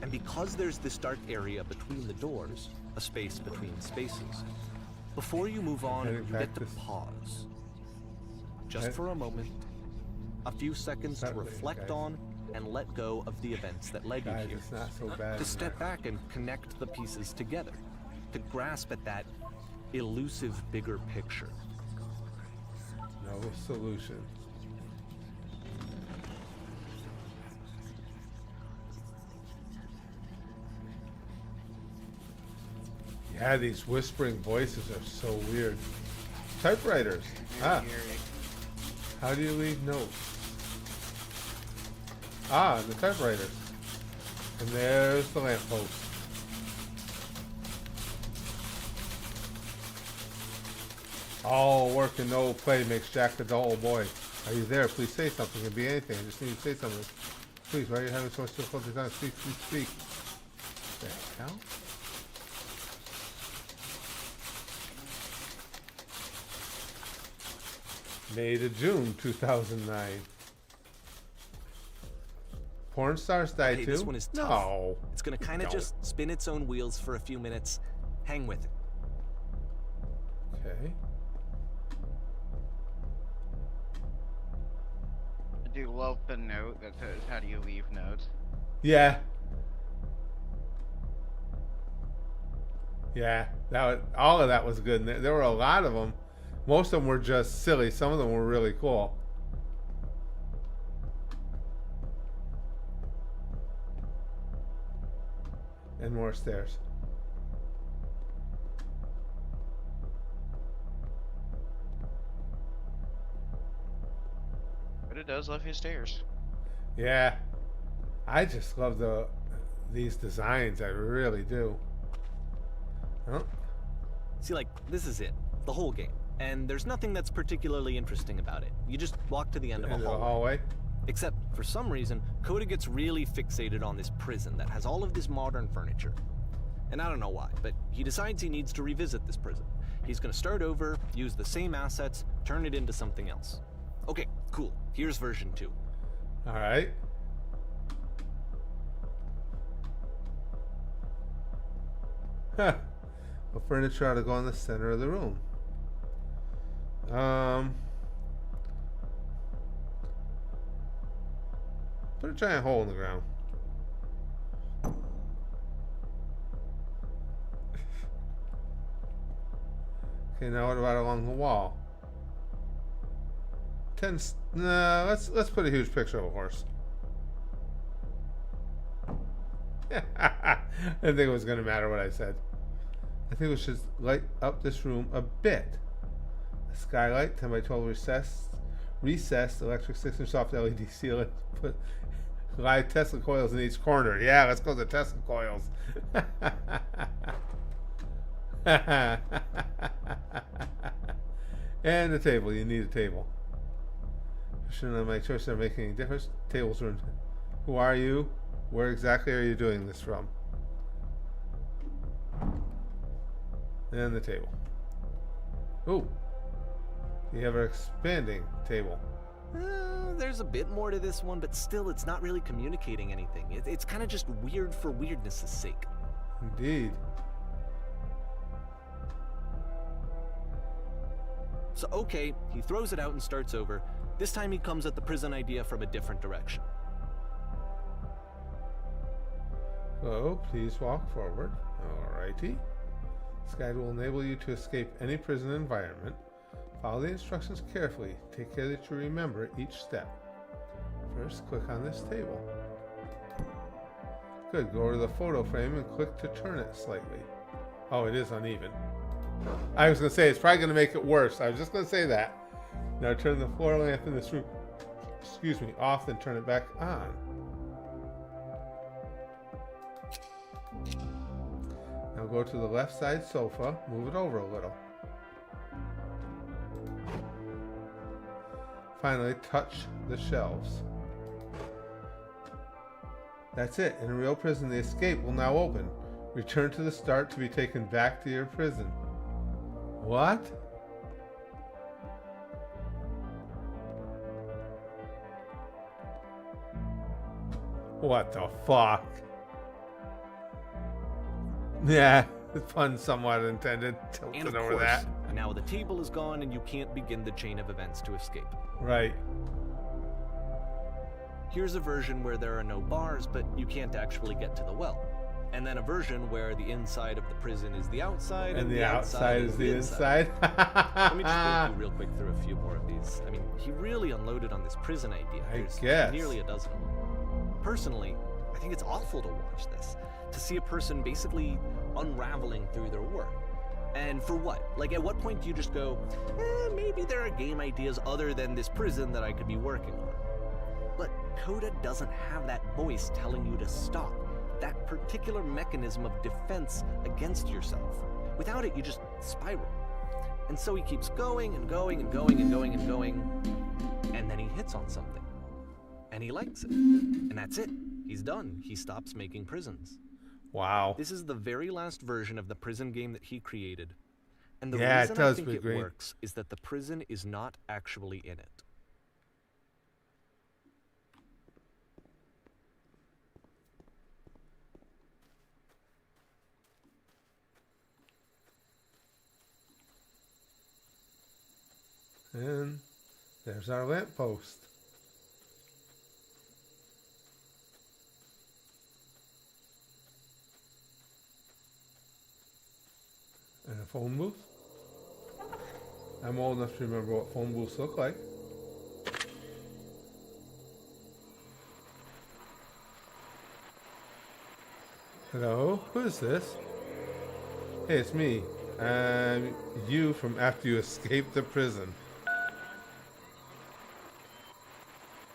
And because there's this dark area between the doors, a space between spaces, before you move on, you get to pause. Just for a moment, a few seconds to reflect on and let go of the events that led you here.
It's not so bad.
To step back and connect the pieces together. To grasp at that elusive bigger picture.
No solution. Yeah, these whispering voices are so weird. Typewriters. Ah. How do you leave notes? Ah, the typewriters. And there's the lamppost. All work and no play makes Jack a dull boy. Are you there? Please say something. It can be anything. I just need to say something. Please, why are you having so much difficulty time? Speak, speak, speak. What the hell? May to June 2009. Porn stars die too?
This one is tough.
No.
It's gonna kind of just spin its own wheels for a few minutes. Hang with it.
Okay.
I do love the note that says, how do you leave notes?
Yeah. Yeah. All of that was good. And there were a lot of them. Most of them were just silly. Some of them were really cool. And more stairs.
But it does love his stairs.
Yeah. I just love these designs. I really do. Oh.
See, this is it. The whole game. And there's nothing that's particularly interesting about it. You just walk to the end of a hallway. Except, for some reason, Coda gets really fixated on this prison that has all of this modern furniture. And I don't know why, but he decides he needs to revisit this prison. He's gonna start over, use the same assets, turn it into something else. Okay, cool. Here's version 2.
All right. Huh. Well, furniture ought to go in the center of the room. Put a giant hole in the ground. Okay, now what about along the wall? No, let's put a huge picture of a horse. I didn't think it was going to matter what I said. I think we should light up this room a bit. A skylight, 10 by 12 recessed electric 6-inch soft LED ceiling. Put live Tesla coils in each corner. Yeah, let's go to Tesla coils. And the table. You need a table. Shouldn't my choices are making any difference. Tables are. Who are you? Where exactly are you doing this from? And the table. Oh, you have an expanding table.
There's a bit more to this one, but still, it's not really communicating anything. It's kind of just weird for weirdness' sake.
Indeed.
So, okay, he throws it out and starts over. This time he comes at the prison idea from a different direction.
Hello, please walk forward. Alrighty. This guide will enable you to escape any prison environment. Follow the instructions carefully. Take care that you remember each step. First, click on this table. Good. Go to the photo frame and click to turn it slightly. Oh, it is uneven. I was going to say, it's probably going to make it worse. I was just going to say that. Now turn the floor lamp in this room, off and turn it back on. Now go to the left side sofa, move it over a little. Finally, touch the shelves. That's it. In a real prison, the escape will now open. Return to the start to be taken back to your prison. What? What the fuck? Yeah, pun somewhat intended.
And
Tilted
of
over
course,
that.
now the table is gone and you can't begin the chain of events to escape.
Right.
Here's a version where there are no bars, but you can't actually get to the well. And then a version where the inside of the prison is the outside,
And the outside is the inside.
Let me just go through real quick through a few more of these. I mean, he really unloaded on this prison idea.
I
There's
guess.
nearly a dozen. Personally, I think it's awful to watch this. To see a person basically unraveling through their work. And for what? Like, at what point do you just go, maybe there are game ideas other than this prison that I could be working on? But Coda doesn't have that voice telling you to stop. That particular mechanism of defense against yourself. Without it, you just spiral. And so he keeps going and going and going and going and going, and then he hits on something. And he likes it. And that's it. He's done. He stops making prisons.
Wow.
This is the very last version of the prison game that he created. And the
Yeah, it
reason I
does
think
be
it
great.
works is that the prison is not actually in it.
And there's our lamppost. And a phone booth. I'm old enough to remember what phone booths look like. Hello, who is this? Hey, it's me. You from after you escaped the prison.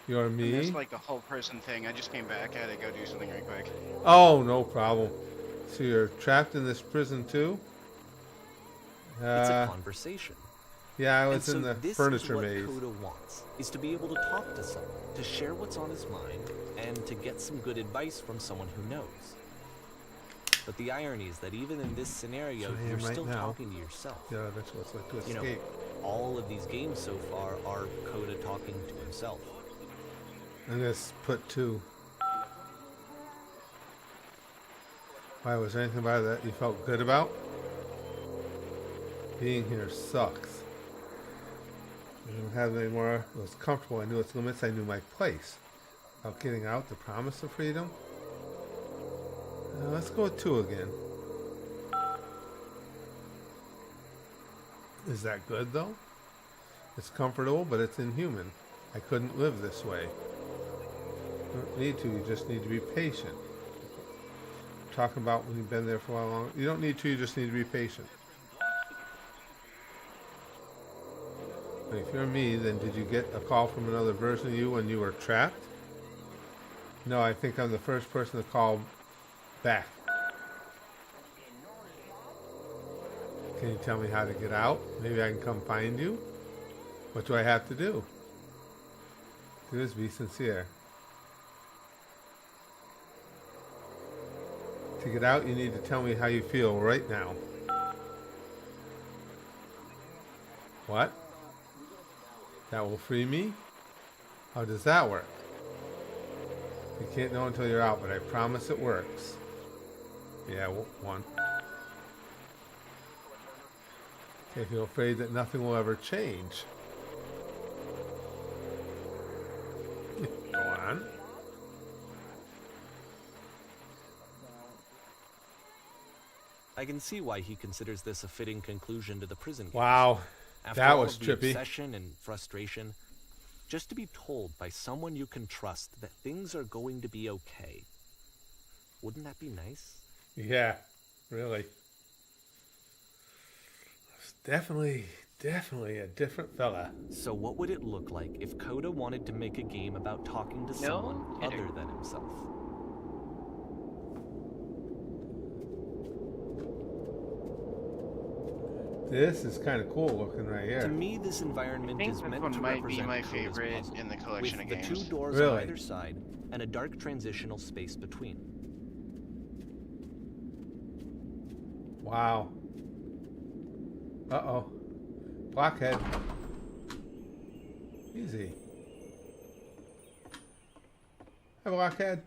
You're
I
me?
missed like the whole prison thing. I just came back. I had to go do something right quick.
Oh, no problem. So you're trapped in this prison too?
It's a conversation.
Yeah, I
And
was
so
in the
this
furniture
is
maze.
what Coda wants, is to be able to talk to someone, to share what's on his mind, and to get some good advice from someone who knows. But the irony is that even in this scenario,
So I am
you're
right
still
now.
talking to yourself.
Yeah, that's what it's like to
You know,
escape.
all of these games so far are Coda talking to himself.
And this put 2. Why, was there anything about it that you felt good about? Being here sucks. I didn't have any more. It was comfortable. I knew its limits. I knew my place. About getting out, the promise of freedom. Let's go with 2 again. Is that good, though? It's comfortable, but it's inhuman. I couldn't live this way. You don't need to. You just need to be patient. Talking about when you've been there for a while long. You don't need to. You just need to be patient. And if you're me, then did you get a call from another version of you when you were trapped? No, I think I'm the first person to call back. Can you tell me how to get out? Maybe I can come find you? What do I have to do? Do is be sincere. To get out, you need to tell me how you feel right now. What? That will free me? How does that work? You can't know until you're out, but I promise it works. Yeah, 1. Okay, feel afraid that nothing will ever change. Go on.
I can see why he considers this a fitting conclusion to the prison games.
Wow,
After
that
all
was
of the
trippy.
obsession and frustration, just to be told by someone you can trust that things are going to be okay. Wouldn't that be nice?
Yeah, really. It's definitely a different fella.
So what would it look like if Coda wanted to make a game about talking to someone
kidding.
other than himself?
This is kind of cool looking right
To
here.
me, this environment
I think
is
this
meant
one
to
might be
represent
my
Coda's
favorite
puzzle,
in the collection
with
of
the
games.
2 doors
Really?
on either side and a dark transitional space between.
Wow. Uh-oh. Blockhead. Easy. Hi, Blockhead.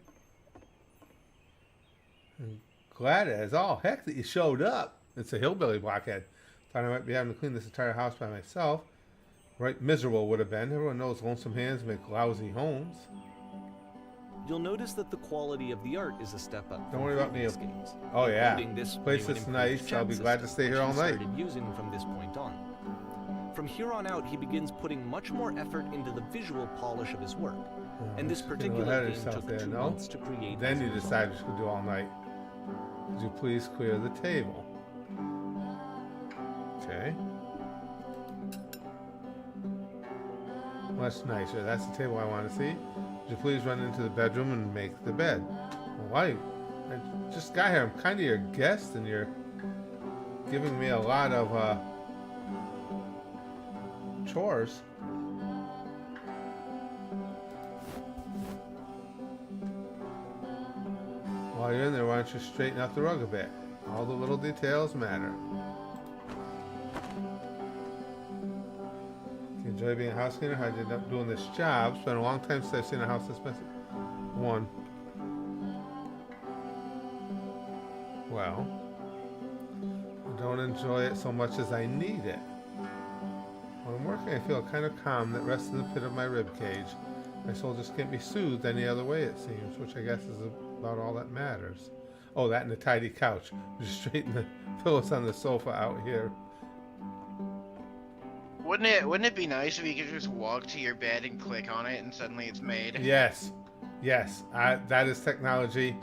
I'm glad as all heck that you showed up. It's a hillbilly Blockhead. Thought I might be having to clean this entire house by myself. Right miserable would have been. Everyone knows lonesome hands make lousy homes.
You'll notice that the quality of the art is a step up.
Don't
from
worry about
previous
Neil.
games,
Oh yeah.
including this
Place
new and
is
improved
nice. I'll
chat
be glad to
system,
stay here
which
all
he
night.
started using from this point on. From here on out, he begins putting much more effort into the visual polish of his work. And this
Getting ahead
particular
of
game
yourself
took
there,
2
no?
months to create.
Then
as a
you
result.
decided you should do all night. Could you please clear the table? Okay. Much nicer. That's the table I want to see. Would you please run into the bedroom and make the bed? Well, why? I just got here. I'm kind of your guest, and you're giving me a lot of chores. While you're in there, why don't you straighten out the rug a bit? All the little details matter. Do you enjoy being a house cleaner? How'd you end up doing this job? It's been a long time since I've seen a house this messy. 1. Well, I don't enjoy it so much as I need it. When I'm working, I feel a kind of calm that rests in the pit of my rib cage. My soul just can't be soothed any other way, it seems, which I guess is about all that matters. Oh, that and a tidy couch. Just straighten the pillows on the sofa out here.
Wouldn't it be nice if you could just walk to your bed and click on it and suddenly it's made?
Yes, yes, that is technology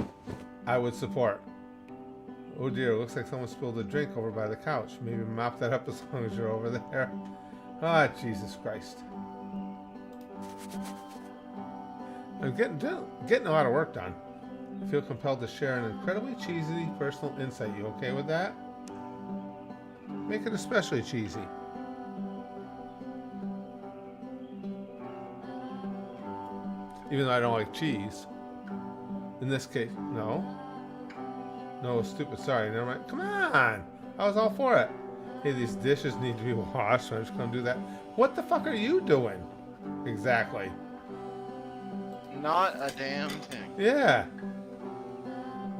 I would support. Oh dear, looks like someone spilled a drink over by the couch. Maybe mop that up as long as you're over there. Ah, Jesus Christ. I'm getting a lot of work done. I feel compelled to share an incredibly cheesy personal insight. You okay with that? Make it especially cheesy. Even though I don't like cheese. In this case, no. No, stupid. Sorry, never mind. Come on. I was all for it. Hey, these dishes need to be washed, so I'm just gonna do that. What the fuck are you doing? Exactly.
Not a damn thing.
Yeah.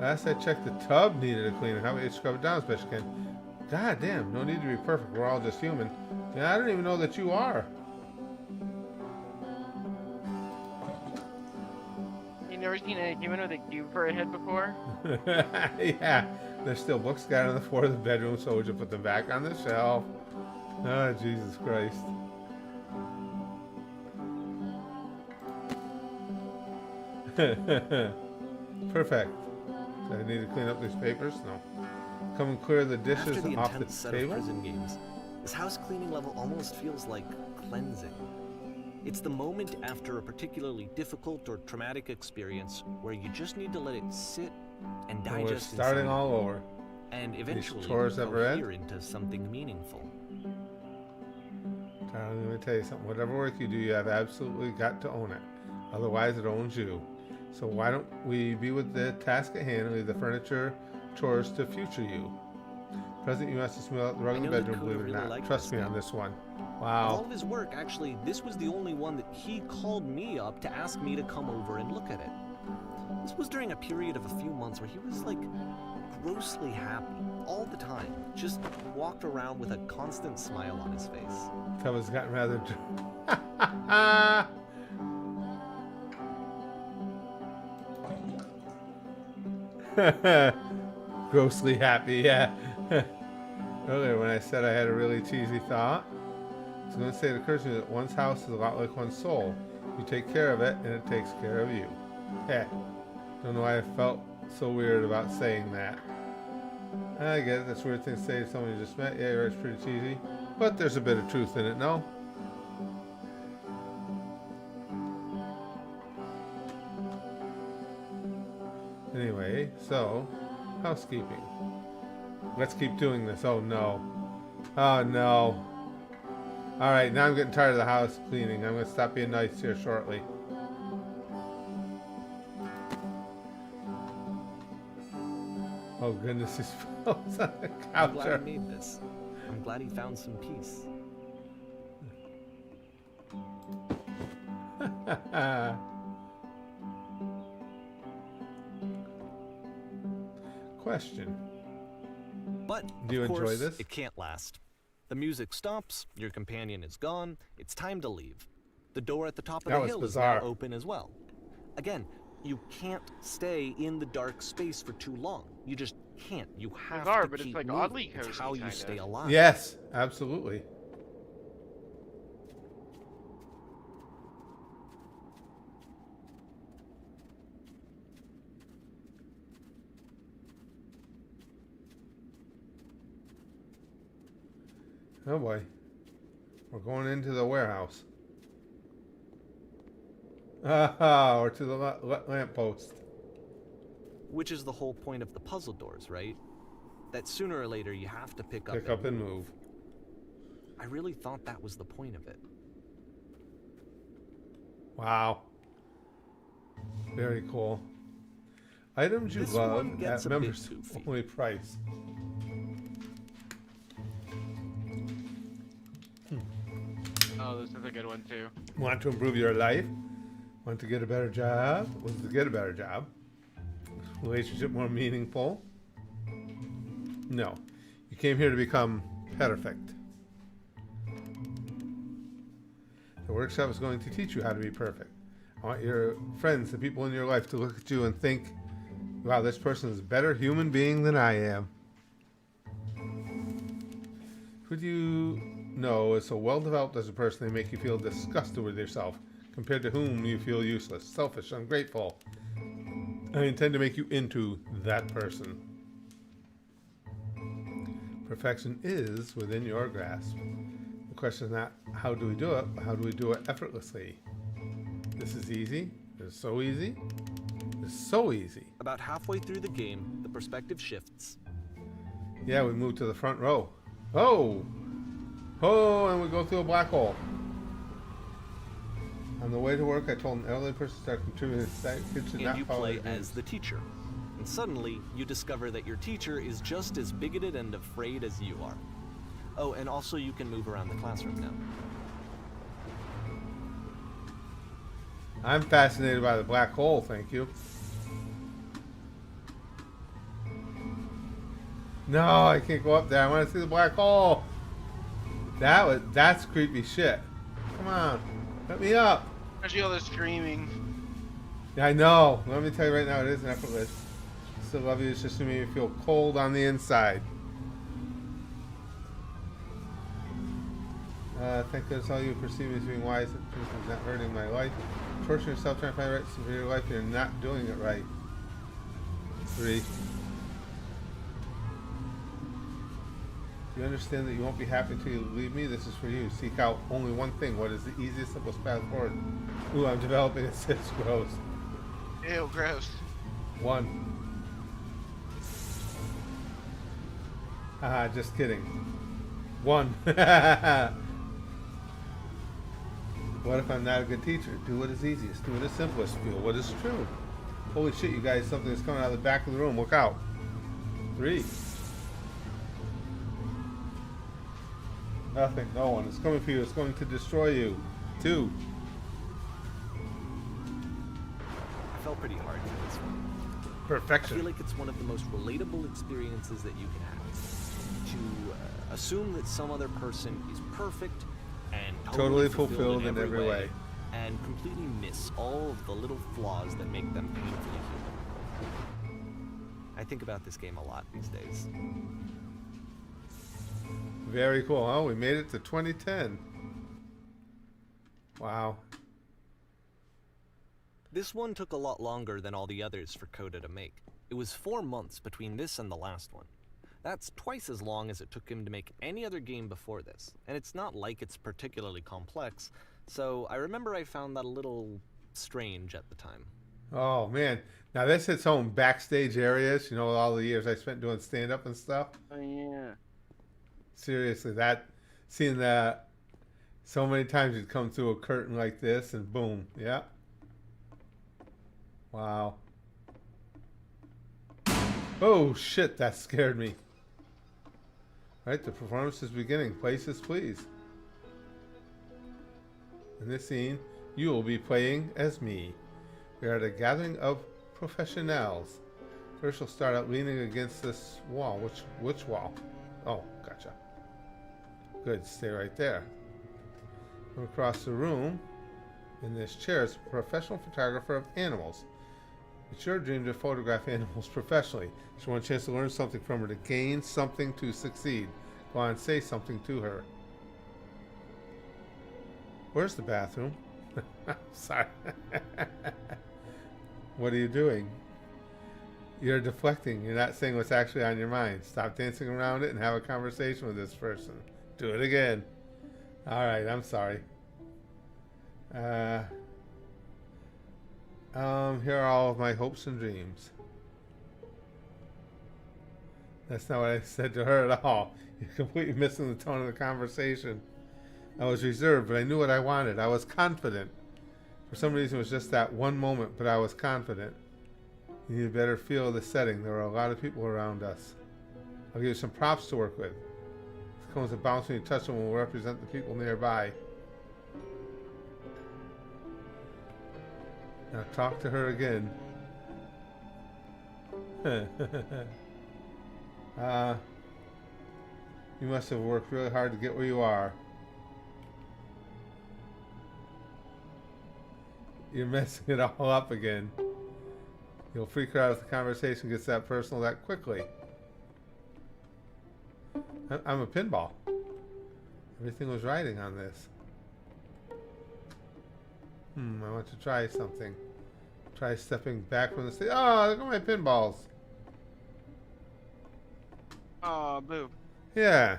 Last I checked, the tub needed a cleaning. How about you scrub it down as best you can? God damn, no need to be perfect. We're all just human. Yeah, I don't even know that you are.
You never seen a human with a cube for a head before?
Yeah. There's still books scattered on the floor of the bedroom, so would you put them back on the shelf? Oh, Jesus Christ. Perfect. Do I need to clean up these papers? No. Come and clear the dishes
After the
off
intense
the
set of
table?
prison games, this house cleaning level almost feels like cleansing. It's the moment after a particularly difficult or traumatic experience where you just need to let it sit and
And we're
digest
starting
inside
all over.
and eventually
chores ever end?
cohere into something meaningful.
Darling, let me tell you something. Whatever work you do, you have absolutely got to own it. Otherwise, it owns you. So why don't we be with the task at hand and leave the furniture chores to future you? Present, you has to smell out the rug in the
know that
bedroom,
Cooter
believe it or
really
not.
liked
Trust
this
me
game.
on this one.
Of all
Wow.
of his work, actually, this was the only one that he called me up to ask me to come over and look at it. This was during a period of a few months where he was like grossly happy all the time. Just walked around with a constant smile on his face.
Tub has gotten rather... Grossly happy, yeah. Earlier when I said I had a really cheesy thought, I was going to say it occurs to me that one's house is a lot like one's soul. You take care of it, and it takes care of you. Yeah. Don't know why I felt so weird about saying that. I get it. That's a weird thing to say to someone you just met. Yeah, you're right, it's pretty cheesy. But there's a bit of truth in it, no? Anyway, so, housekeeping. Let's keep doing this. Oh, no. Oh, no. Alright, now I'm getting tired of the house cleaning. I'm going to stop being nice here shortly. Oh, goodness, he falls on the
I'm
couch.
glad he made this. I'm glad he found some peace.
Question.
But,
Do you
of
enjoy
course,
this?
it can't last. The music stops, your companion is gone, it's time to leave. The door at the top of
That
the
was
hill
bizarre.
is now open as well. Again, you can't stay in the dark space for too long. You just can't. You have
Bizarre,
to
but it's,
keep
like,
moving.
oddly
It's
cozy,
how you
kinda.
stay alive.
Yes, absolutely. Oh boy. We're going into the warehouse. Or to the lamppost.
Which is the whole point of the puzzle doors, right? That sooner or later you have to pick up
Pick up and move.
I really thought that was the point of it.
Wow. Very cool. Items you
This
love
one gets
at
a bit
members
goofy.
only price.
Oh, this is a good one too.
Want to improve your life? Want to get a better job? Want to get a better job? Relationship more meaningful? No. You came here to become perfect. The workshop is going to teach you how to be perfect. I want your friends, the people in your life, to look at you and think, wow, this person is a better human being than I am. Who do you know is so well developed as a person they make you feel disgusted with yourself, compared to whom you feel useless, selfish, ungrateful? I intend to make you into that person. Perfection is within your grasp. The question is not how do we do it, but how do we do it effortlessly? This is easy. It's so easy. It's so easy.
About halfway through the game, the perspective shifts.
Yeah, we move to the front row. Oh! Oh, and we go through a black hole. On the way to work, I told an elderly person to start contributing to the kitchen,
And
not
you
follow
play
the
as
rules.
the teacher. And suddenly, you discover that your teacher is just as bigoted and afraid as you are. Oh, and also you can move around the classroom now.
I'm fascinated by the black hole, thank you. No, I can't go up there. I want to see the black hole. That's creepy shit. Come on, let me up.
Especially all the screaming.
Yeah, I know. Let me tell you right now, it isn't effortless. Still love you. It's just to make me feel cold on the inside. Thank goodness all you perceive me as being wise. That truth is not hurting my life. Torturing yourself trying to find the right for your life. You're not doing it right. 3. You understand that you won't be happy until you leave me? This is for you. Seek out only one thing. What is the easiest, simplest path forward? Ooh, I'm developing a cyst. Gross.
Ew, gross.
1. Haha, just kidding. 1. What if I'm not a good teacher? Do what is easiest. Do what is simplest. Feel what is true. Holy shit, you guys, something is coming out of the back of the room. Look out. 3. Nothing. No one. It's coming for you. It's going to destroy you. 2.
I fell pretty hard for this one. I
Perfection.
feel like it's one of the most relatable experiences that you can have. To assume that some other person is perfect and
Totally fulfilled in every way.
And completely miss all of the little flaws that make them painfully human. I think about this game a lot these days.
Very cool. Oh, we made it to 2010. Wow.
This one took a lot longer than all the others for Coda to make. It was 4 months between this and the last one. That's twice as long as it took him to make any other game before this, and it's not like it's particularly complex, so I remember I found that a little strange at the time.
Oh, man. Now, this hits home backstage areas. You know, all the years I spent doing stand-up and stuff.
Oh, yeah.
Seriously, seeing that so many times you'd come through a curtain like this and boom. Yeah. Wow. Oh, shit. That scared me. All right, the performance is beginning. Places, please. In this scene, you will be playing as me. We are at a gathering of professionals. First, you'll start out leaning against this wall. Which wall? Oh, gotcha. Good, stay right there. From across the room, in this chair, is a professional photographer of animals. It's your dream to photograph animals professionally. She wants a chance to learn something from her, to gain something, to succeed. Go on, say something to her. Where's the bathroom? Sorry. What are you doing? You're deflecting. You're not saying what's actually on your mind. Stop dancing around it and have a conversation with this person. Do it again. All right, I'm sorry. Here are all of my hopes and dreams. That's not what I said to her at all. You're completely missing the tone of the conversation. I was reserved, but I knew what I wanted. I was confident. For some reason, it was just that one moment, but I was confident. You need a better feel of the setting. There were a lot of people around us. I'll give you some props to work with. The cones that bounce when you touch them will represent the people nearby. Now talk to her again. You must have worked really hard to get where you are. You're messing it all up again. You'll freak her out if the conversation gets that personal that quickly. I'm a pinball. Everything was riding on this. I want to try something. Try stepping back from the stage. Oh, look at my pinballs.
Aw, boo.
Yeah.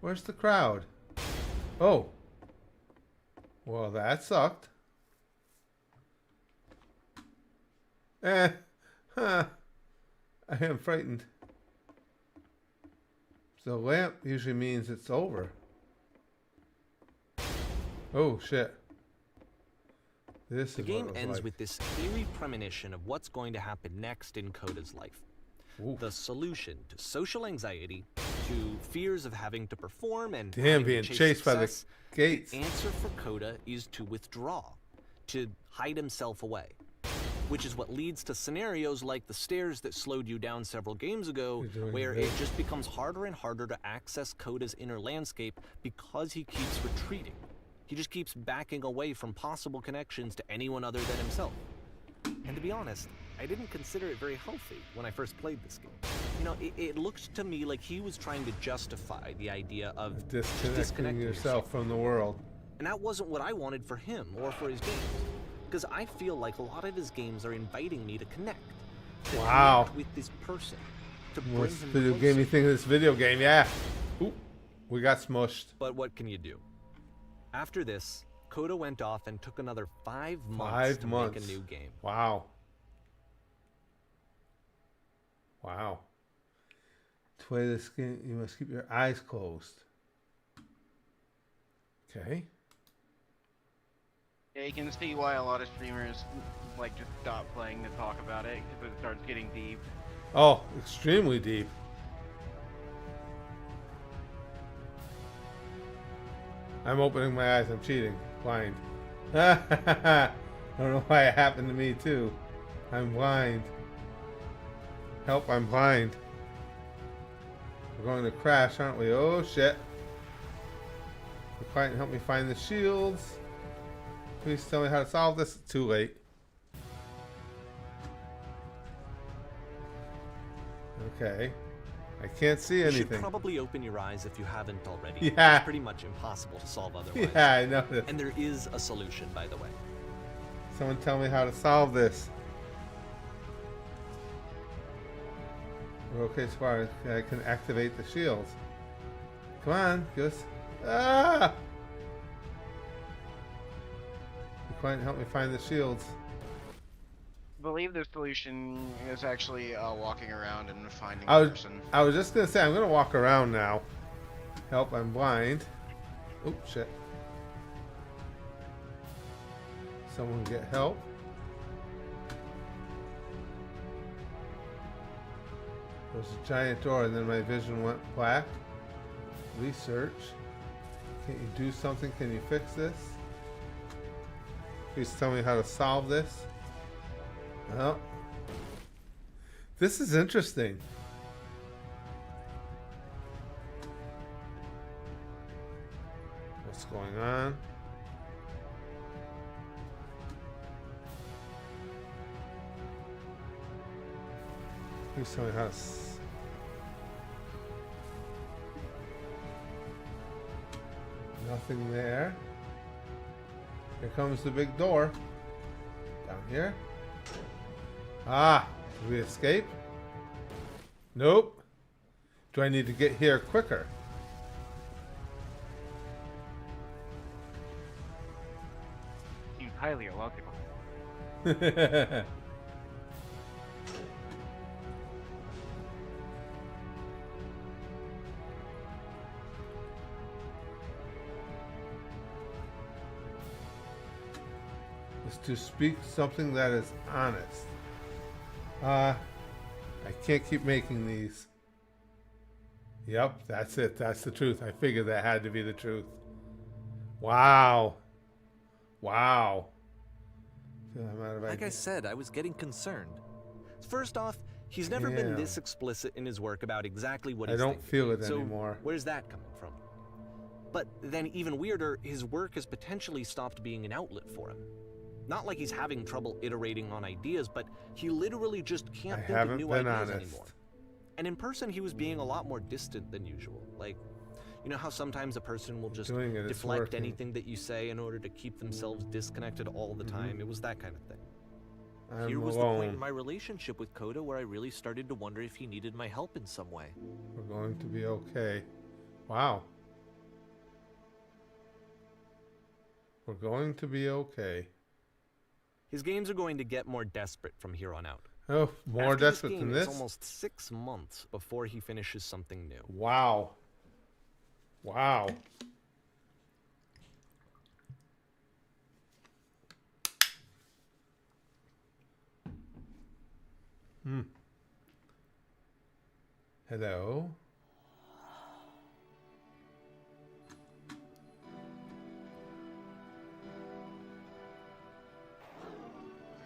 Where's the crowd? Oh. Well, that sucked. Huh. I am frightened. So lamp usually means it's over. Oh, shit. This
The
is
game
what it was
ends
like.
with this eerie premonition of what's going to happen next in Coda's life.
Oof.
The solution to social anxiety, to fears of having to perform and
Damn,
having to
being
chase
chased by the
success,
gates.
the answer for Coda is to withdraw, to hide himself away. Which is what leads to scenarios like the stairs that slowed you down several games ago,
You're doing
where
great.
it just becomes harder and harder to access Coda's inner landscape because he keeps retreating. He just keeps backing away from possible connections to anyone other than himself. And to be honest, I didn't consider it very healthy when I first played this game. You know, it looked to me like he was trying to justify the idea of
Disconnecting
disconnecting
yourself from the world.
and that wasn't what I wanted for him or for his games. Because I feel like a lot of his games are inviting me to connect. To
Wow.
connect with this person. To bring
What's
him
video
closer.
game you think of this video game? Yeah. Oop. We got smushed.
But what can you do? After this, Coda went off and took another 5 months
5
to
months.
make a new game.
Wow. Wow. To play this game, you must keep your eyes closed. Okay.
Yeah, you can see why a lot of streamers like just stop playing to talk about it because it starts getting deep.
Oh, extremely deep. I'm opening my eyes. I'm cheating. Blind. I don't know why it happened to me too. I'm blind. Help, I'm blind. We're going to crash, aren't we? Oh shit. Be quiet and help me find the shields. Please tell me how to solve this. Too late. Okay. I can't see
You should
anything.
probably open your eyes if you haven't already.
Yeah.
It's pretty much impossible to solve otherwise.
Yeah, I noticed.
And there is a solution, by the way.
Someone tell me how to solve this. We're okay so far. I can activate the shields. Come on, give us. Ah! Be quiet and help me find the shields.
I believe the solution is actually walking around and finding
I
a
was,
person.
I was just gonna say I'm gonna walk around now. Help! I'm blind. Oh shit! Someone get help. There's a giant door, and then my vision went black. Research. Can't you do something? Can you fix this? Please tell me how to solve this. Well, this is interesting. What's going on? Please tell me how to. Nothing there. Here comes the big door. Down here. Ah, did we escape? Nope. Do I need to get here quicker?
Seems highly illogical.
Is to speak something that is honest. I can't keep making these. Yep, that's it. That's the truth. I figured that had to be the truth. Wow. Wow. Feel I'm out of
Like I
ideas.
said, I was getting concerned. First off, he's never been
Damn.
this explicit in his work about exactly what
I
he's
don't
thinking.
feel it
So
anymore.
where's that coming from? But then even weirder, his work has potentially stopped being an outlet for him. Not like he's having trouble iterating on ideas, but he literally just can't
I
think of
haven't
new
been
ideas
honest.
anymore. And in person, he was being a lot more distant than usual. Like, you know how sometimes a person will just
Doing it, it's
deflect
working.
anything that you say in order to keep themselves disconnected all the time? It was that kind of thing.
I'm
Here was the point in
alone.
my relationship with Coda where I really started to wonder if he needed my help in some way.
We're going to be okay. Wow. We're going to be okay.
His games are going to get more desperate from here on out.
Oh, more
After
desperate
this
than
game,
this?
It's almost 6 months before he finishes something new.
Wow. Wow. Hello?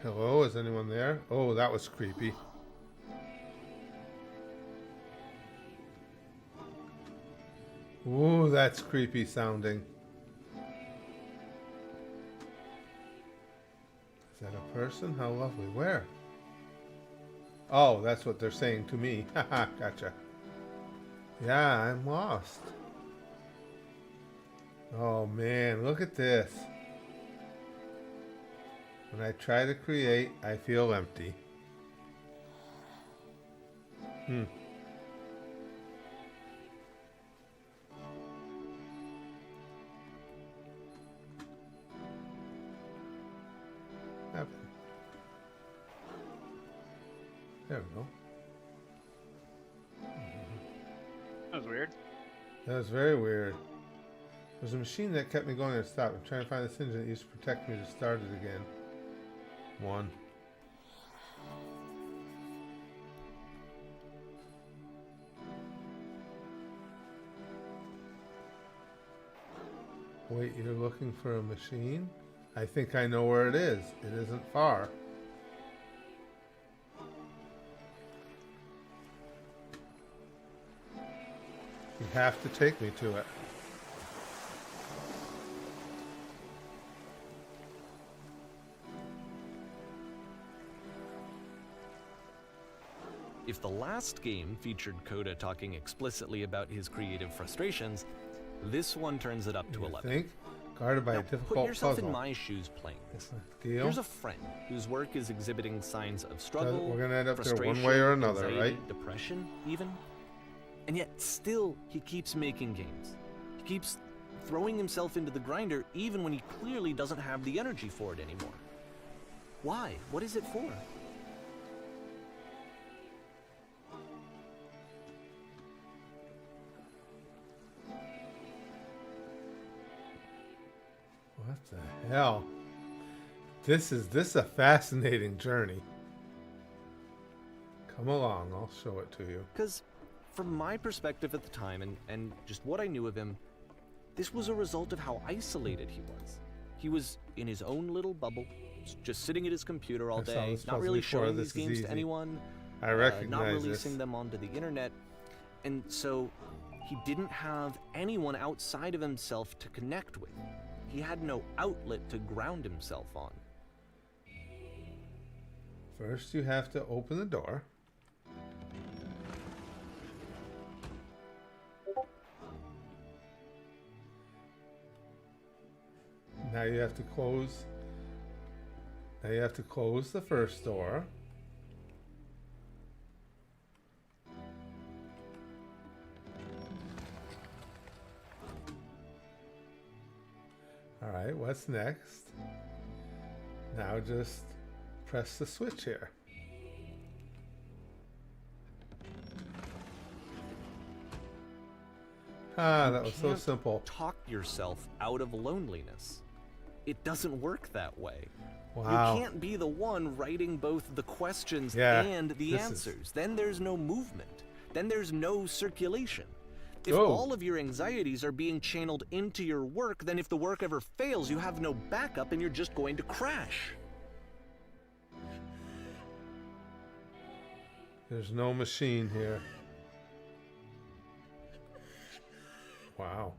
Hello? Is anyone there? Oh, that was creepy. Ooh, that's creepy sounding. Is that a person? How lovely. Where? Oh, that's what they're saying to me. Haha, gotcha. Yeah, I'm lost. Oh man, look at this. When I try to create, I feel empty. Happen. There we go.
That was weird.
That was very weird. There's a machine that kept me going and stopped. I'm trying to find this engine that used to protect me to start it again. 1. Wait, you're looking for a machine? I think I know where it is. It isn't far. You have to take me to it.
If the last game featured Coda talking explicitly about his creative frustrations, this one turns it up to 11.
Think? Guarded by
Now,
a difficult
put yourself
puzzle.
in my shoes playing this.
Deal?
Here's a friend whose work is exhibiting signs of struggle,
We're gonna end up there one
frustration,
way or another,
anxiety,
right?
depression, even. And yet still, he keeps making games. He keeps throwing himself into the grinder even when he clearly doesn't have the energy for it anymore. Why? What is it for?
What the hell? This is a fascinating journey. Come along, I'll show it to you.
Because from my perspective at the time and just what I knew of him, this was a result of how isolated he was. He was in his own little bubble, just sitting at his computer all
I saw
day,
this
not
puzzle
really
before.
showing
This
these
is
games
easy.
to anyone,
I recognize
not releasing
this.
them onto the internet. And so he didn't have anyone outside of himself to connect with. He had no outlet to ground himself on.
First, you have to open the door. Now you have to close. Now you have to close the first door. All right, what's next? Now just press the switch here. Ah, that was so
Can't
simple.
Talk yourself out of loneliness. It doesn't work that way.
Wow.
You can't be the one writing both the questions
Yeah,
and the
this is-
answers. Then there's no movement. Then there's no circulation. If
Oh.
all of your anxieties are being channeled into your work, then if the work ever fails, you have no backup and you're just going to crash.
There's no machine here. Wow.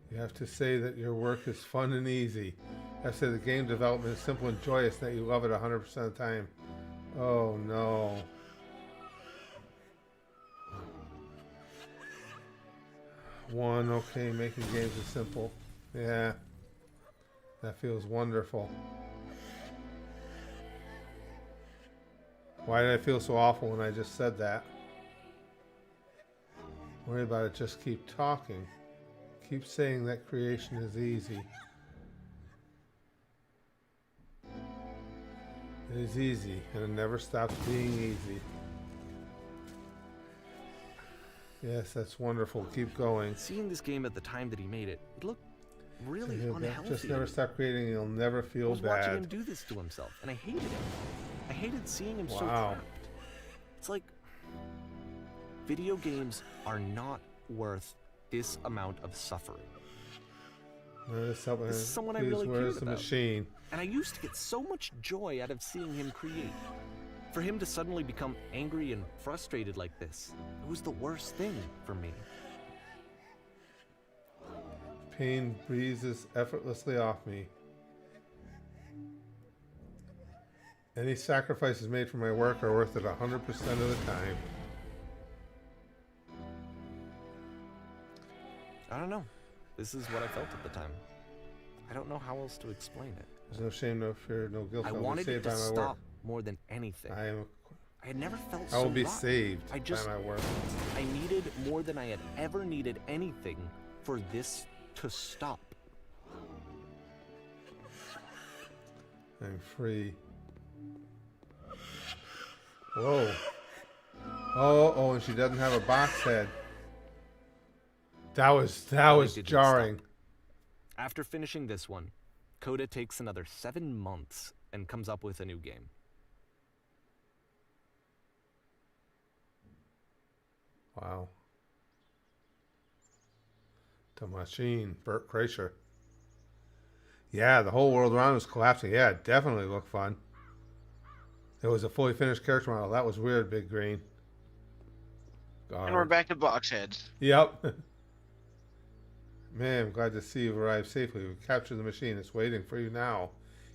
You have to say that your work is fun and easy. You have to say the game development is simple and joyous, that you love it 100% of the time. Oh no. One, okay, making games is simple. Yeah. That feels wonderful. Why did I feel so awful when I just said that? Worry about it, just keep talking. Keep saying that creation is easy. It is easy, and it never stops being easy. Yes, that's wonderful. Keep going.
Seeing this game at the time that he made it, it looked really unhealthy.
Just never stop creating, and you'll never
I
feel
was watching him
bad.
do this to himself, and I hated it. I hated seeing him so
Wow.
trapped. It's like video games are not worth this amount of suffering. This is someone I really cared
the
about.
machine?
And I used to get so much joy out of seeing him create. For him to suddenly become angry and frustrated like this, it was the worst thing for me.
Pain breezes effortlessly off me. Any sacrifices made for my work are worth it 100% of the time.
I don't know. This is what I felt at the time. I don't know how else to explain it.
There's no shame, no fear, no guilt.
I wanted it to stop more than anything. I had never felt so
I will be
rotten.
saved by my work.
I needed more than I had ever needed anything for this to stop.
I'm free. Whoa. Oh, and she doesn't have a box head. That was jarring.
After finishing this one, Coda takes another 7 months and comes up with a new game.
Wow. The machine, Bert Kreischer. Yeah, the whole world around was collapsing. Yeah, it definitely looked fun. It was a fully finished character model. That was weird, Big Green.
And we're back to box heads.
Yep. Man, I'm glad to see you've arrived safely. We've captured the machine. It's waiting for you now.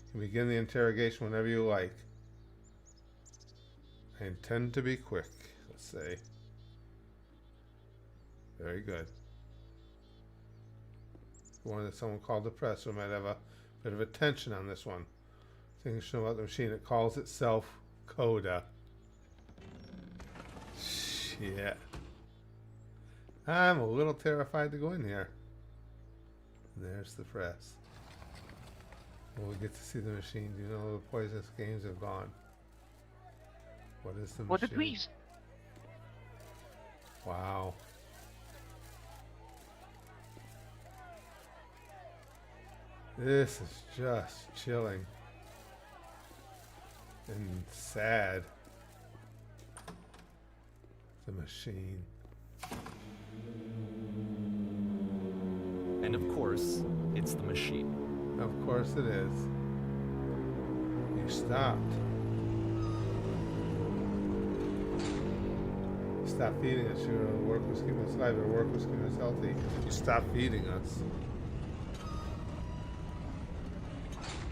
You can begin the interrogation whenever you like. I intend to be quick, let's say. Very good. Warned that someone called the press, so we might have a bit of attention on this one. Things show about the machine. It calls itself Coda. Shit. I'm a little terrified to go in here. And there's the press. Well, we get to see the machine. Do you know the poisonous games have gone? What is the machine?
What did we?
Wow. This is just chilling. And sad. The machine.
And of course, it's the machine.
Of course it is. You stopped. You stopped feeding us. Your work was keeping us alive. Your work was keeping us healthy. You stopped feeding us.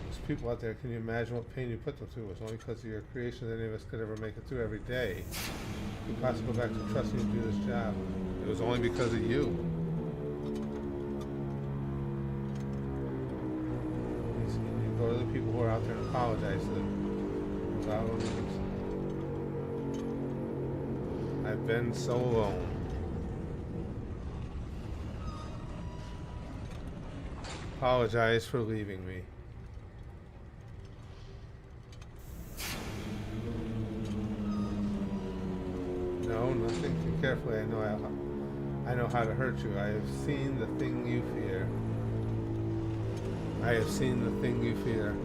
There's people out there, can you imagine what pain you put them through? It was only because of your creation that any of us could ever make it through every day. You could possibly go back to trusting you to do this job. It was only because of you. You go to the people who are out there and apologize to them. Without words. I've been so alone. Apologize for leaving me. No, nothing too carefully. I know how to hurt you. I have seen the thing you fear. I have seen the thing you fear.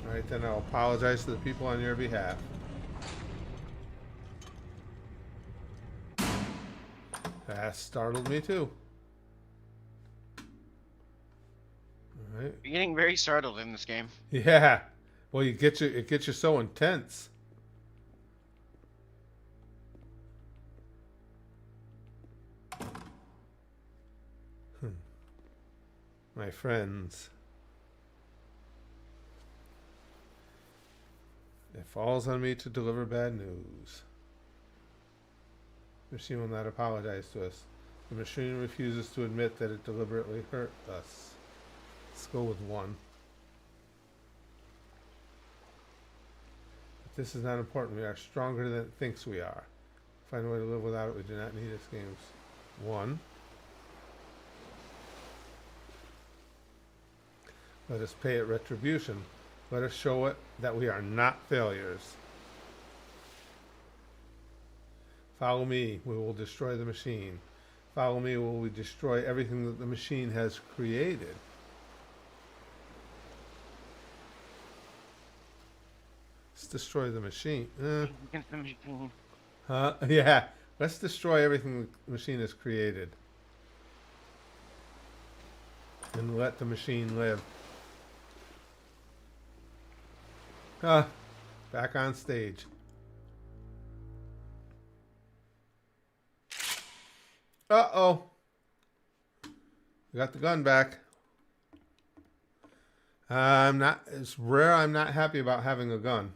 Alright, then I'll apologize to the people on your behalf. That startled me too. Alright.
You're getting very startled in this game.
Yeah. Well, it gets you so intense. My friends. It falls on me to deliver bad news. The machine will not apologize to us. The machine refuses to admit that it deliberately hurt us. Let's go with 1. But this is not important. We are stronger than it thinks we are. Find a way to live without it. We do not need its games. 1. Let us pay it retribution. Let us show it that we are not failures. Follow me, we will destroy the machine. Follow me, we will destroy everything that the machine has created. destroy the machine.
Against the machine.
Yeah. Let's destroy everything the machine has created. And let the machine live. Back on stage. Uh-oh. We got the gun back. It's rare I'm not happy about having a gun.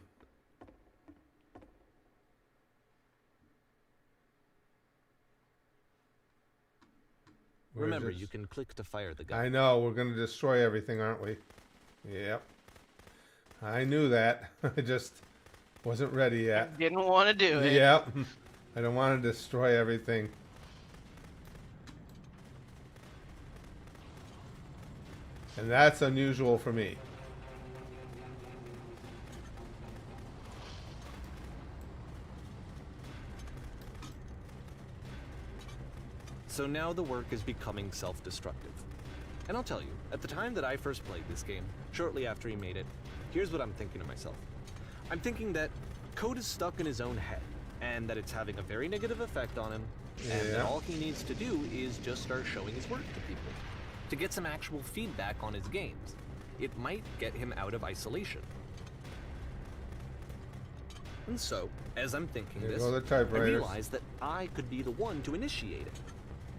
Remember, you can click to fire the gun.
I know, we're going to destroy everything, aren't we? Yep. I knew that. I just wasn't ready yet.
Didn't want to do it.
Yep. I don't want to destroy everything. And that's unusual for me.
So now the work is becoming self-destructive. And I'll tell you, at the time that I first played this game, shortly after he made it, here's what I'm thinking to myself. I'm thinking that code is stuck in his own head, and that it's having a very negative effect on him, and that all he needs to do is just start showing his work to people, to get some actual feedback on his games. It might get him out of isolation. And so, as I'm thinking this, I realized that I could be the one to initiate it.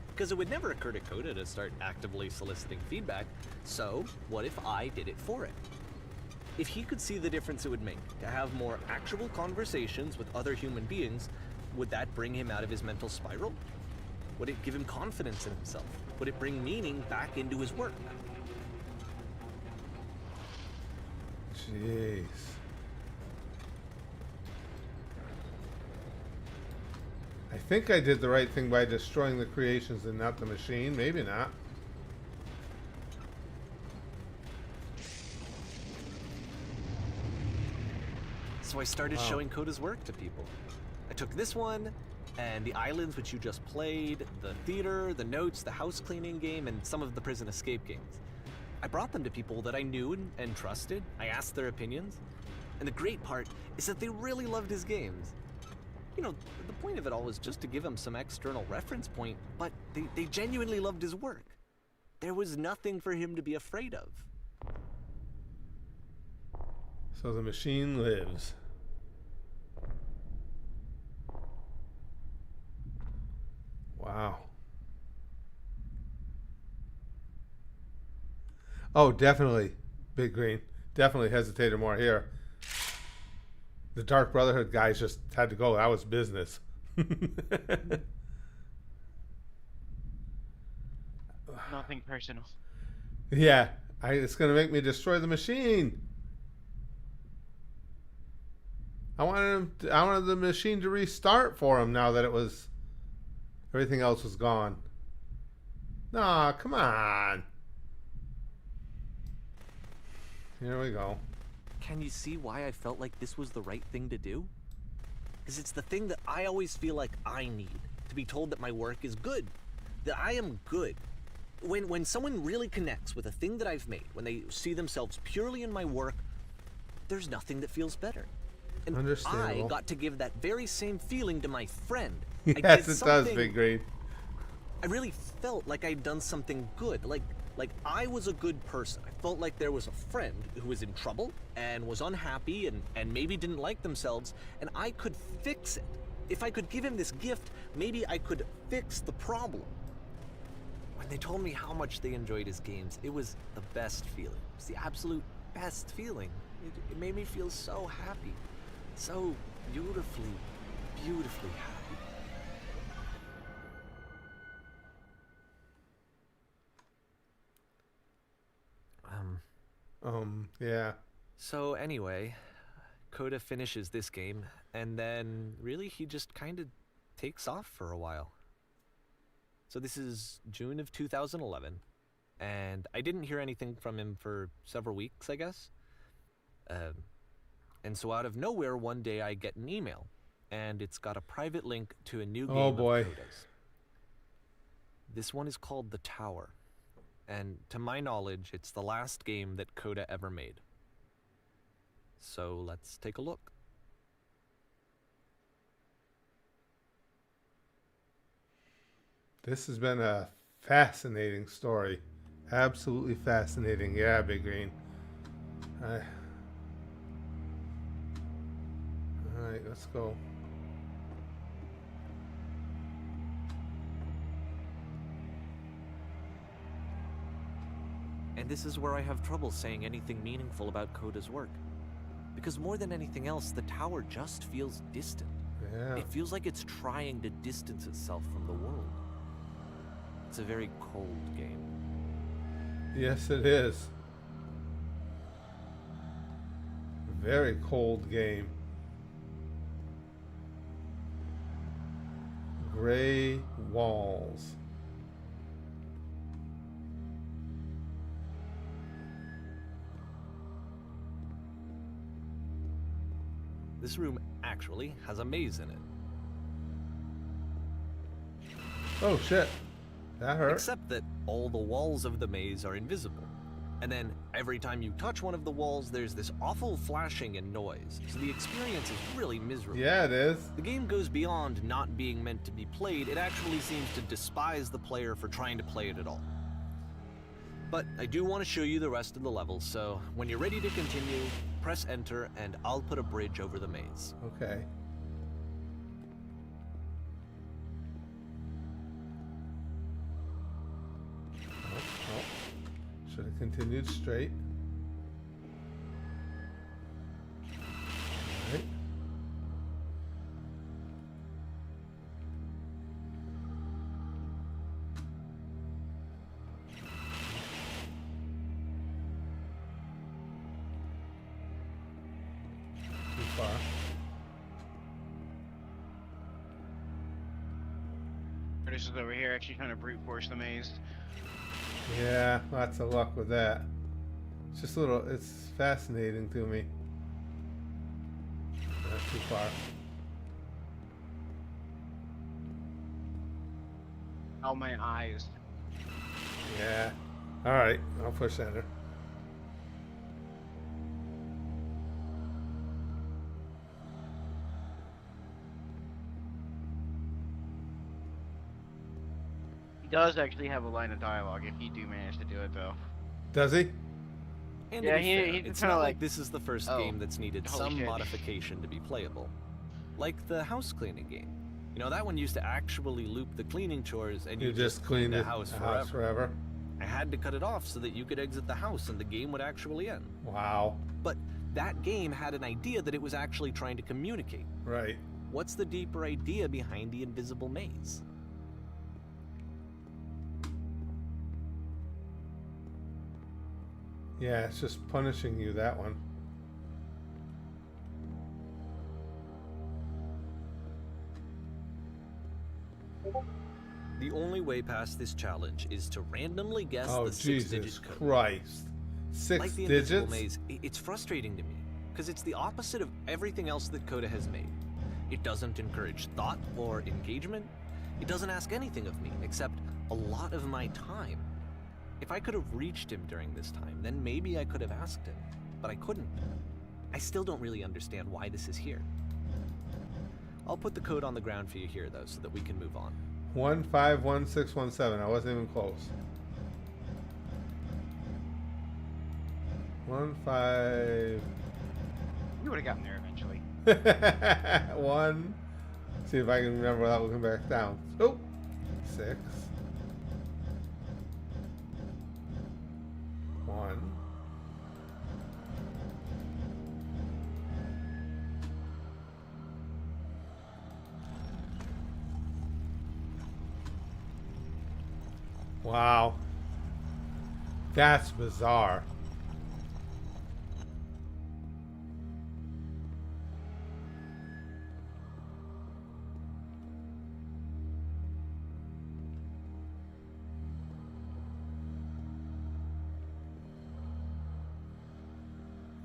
Because it would never occur to Coda to start actively soliciting feedback, so what if I did it for him? If he could see the difference it would make to have more actual conversations with other human beings, would that bring him out of his mental spiral? Would it give him confidence in himself? Would it bring meaning back into his work?
Jeez. I think I did the right thing by destroying the creations and not the machine. Maybe not.
So I started showing Coda's work to people. I took this one, and the islands which you just played, the theater, the notes, the house cleaning game, and some of the prison escape games. I brought them to people that I knew and trusted. I asked their opinions. And the great part is that they really loved his games. You know, the point of it all was just to give him some external reference point, but they genuinely loved his work. There was nothing for him to be afraid of.
So the machine lives. Wow. Oh, definitely, Big Green. Definitely hesitated more here. The Dark Brotherhood guys just had to go. That was business.
Nothing personal.
Yeah, it's going to make me destroy the machine. I wanted the machine to restart for him now that everything else was gone. Nah, come on. Here we go.
Can you see why I felt like this was the right thing to do? Because it's the thing that I always feel like I need, to be told that my work is good, that I am good. When someone really connects with a thing that I've made, when they see themselves purely in my work, there's nothing that feels better. And I got to give that very same feeling to my friend.
Yes, it does, Big Green.
I really felt like I'd done something good, like I was a good person. I felt like there was a friend who was in trouble and was unhappy and maybe didn't like themselves, and I could fix it. If I could give him this gift, maybe I could fix the problem. When they told me how much they enjoyed his games, it was the best feeling. It was the absolute best feeling. It made me feel so happy. So beautifully, beautifully happy.
Yeah.
So anyway, Coda finishes this game, and then really he just kind of takes off for a while. So this is June of 2011, and I didn't hear anything from him for several weeks, I guess. And so out of nowhere, one day I get an email, and it's got a private link to a new game of Coda's. This one is called The Tower. And to my knowledge, it's the last game that Coda ever made. So let's take a look.
This has been a fascinating story. Absolutely fascinating. Yeah, Big Green. Alright, let's go.
And this is where I have trouble saying anything meaningful about Coda's work. Because more than anything else, the tower just feels distant.
Yeah.
It feels like it's trying to distance itself from the world. It's a very cold game.
Yes, it is. Very cold game. Gray walls.
This room actually has a maze in it.
Oh shit. That hurt.
Except that all the walls of the maze are invisible. And then every time you touch one of the walls, there's this awful flashing and noise. So the experience is really miserable.
Yeah, it is.
The game goes beyond not being meant to be played. It actually seems to despise the player for trying to play it at all. But I do want to show you the rest of the levels, so when you're ready to continue, press enter and I'll put a bridge over the maze.
Okay. Oh. Should have continued straight. Alright. Too far.
Curtis is over here actually trying to brute force the maze.
Yeah, lots of luck with that. It's just a little, it's fascinating to me. Not too far.
Oh, my eyes.
Yeah. Alright, I'll push enter.
He does actually have a line of dialogue if you do manage to do it, though.
Does he?
And
Yeah,
to be fair,
he's
it's
kinda
not
like,
this is the first
oh,
game that's needed
holy
some
shit.
modification to be playable. Like the house cleaning game. You know, that one used to actually loop the cleaning chores and
You just cleaned
the
the
house
house
forever.
forever?
I had to cut it off so that you could exit the house and the game would actually end.
Wow.
But that game had an idea that it was actually trying to communicate.
Right.
What's the deeper idea behind the invisible maze?
Yeah, it's just punishing you, that one.
The only way past this challenge is to randomly guess
Oh,
the
Jesus
six-digit code.
Christ. Six
Like the invisible
digits?
maze, it's frustrating to me, because it's the opposite of everything else that Coda has made. It doesn't encourage thought or engagement. It doesn't ask anything of me, except a lot of my time. If I could have reached him during this time, then maybe I could have asked him, but I couldn't. I still don't really understand why this is here. I'll put the code on the ground for you here, though, so that we can move on.
151617. I wasn't even close. 15.
You would have gotten there eventually.
1. See if I can remember without looking back down. Oh, 6. 1. Wow. That's bizarre.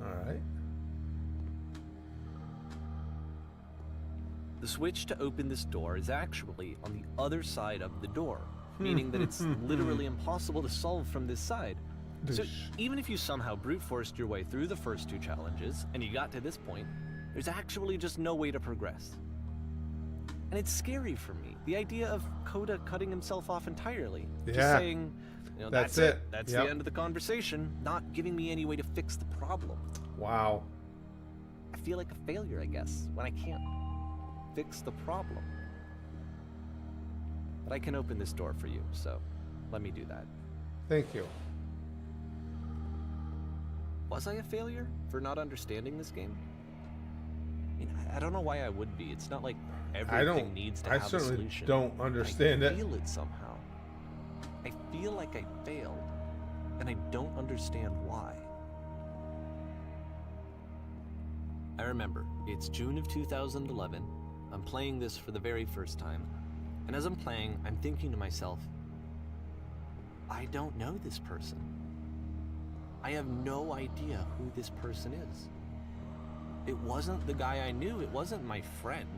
All right.
The switch to open this door is actually on the other side of the door, meaning that it's literally impossible to solve from this side. So even if you somehow brute forced your way through the first two challenges and you got to this point, there's actually just no way to progress. And it's scary for me. The idea of Coda cutting himself off entirely. Just
Yeah.
saying,
That's
that's
it.
That's
Yep.
the end of the conversation. Not giving me any way to fix the problem.
Wow.
I feel like a failure, I guess, when I can't fix the problem. But I can open this door for you, so let me do that.
Thank you.
Was I a failure for not understanding this game? I mean, I don't know why I would be. It's not like everything needs to
I
have a
certainly
solution.
don't understand
I
it.
feel it somehow. I feel like I failed, and I don't understand why. I remember, it's June of 2011. I'm playing this for the very first time. And as I'm playing, I'm thinking to myself, I don't know this person. I have no idea who this person is. It wasn't the guy I knew, it wasn't my friend.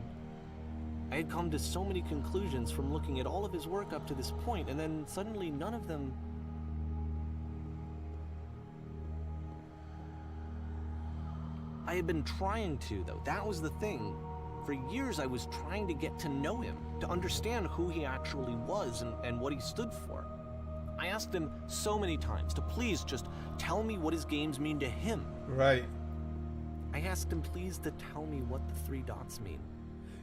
I had come to so many conclusions from looking at all of his work up to this point, and then suddenly none of them... I had been trying to, though. That was the thing. For years I was trying to get to know him, to understand who he actually was and what he stood for. I asked him so many times to please just tell me what his games mean to him.
Right.
I asked him please to tell me what the 3 dots mean.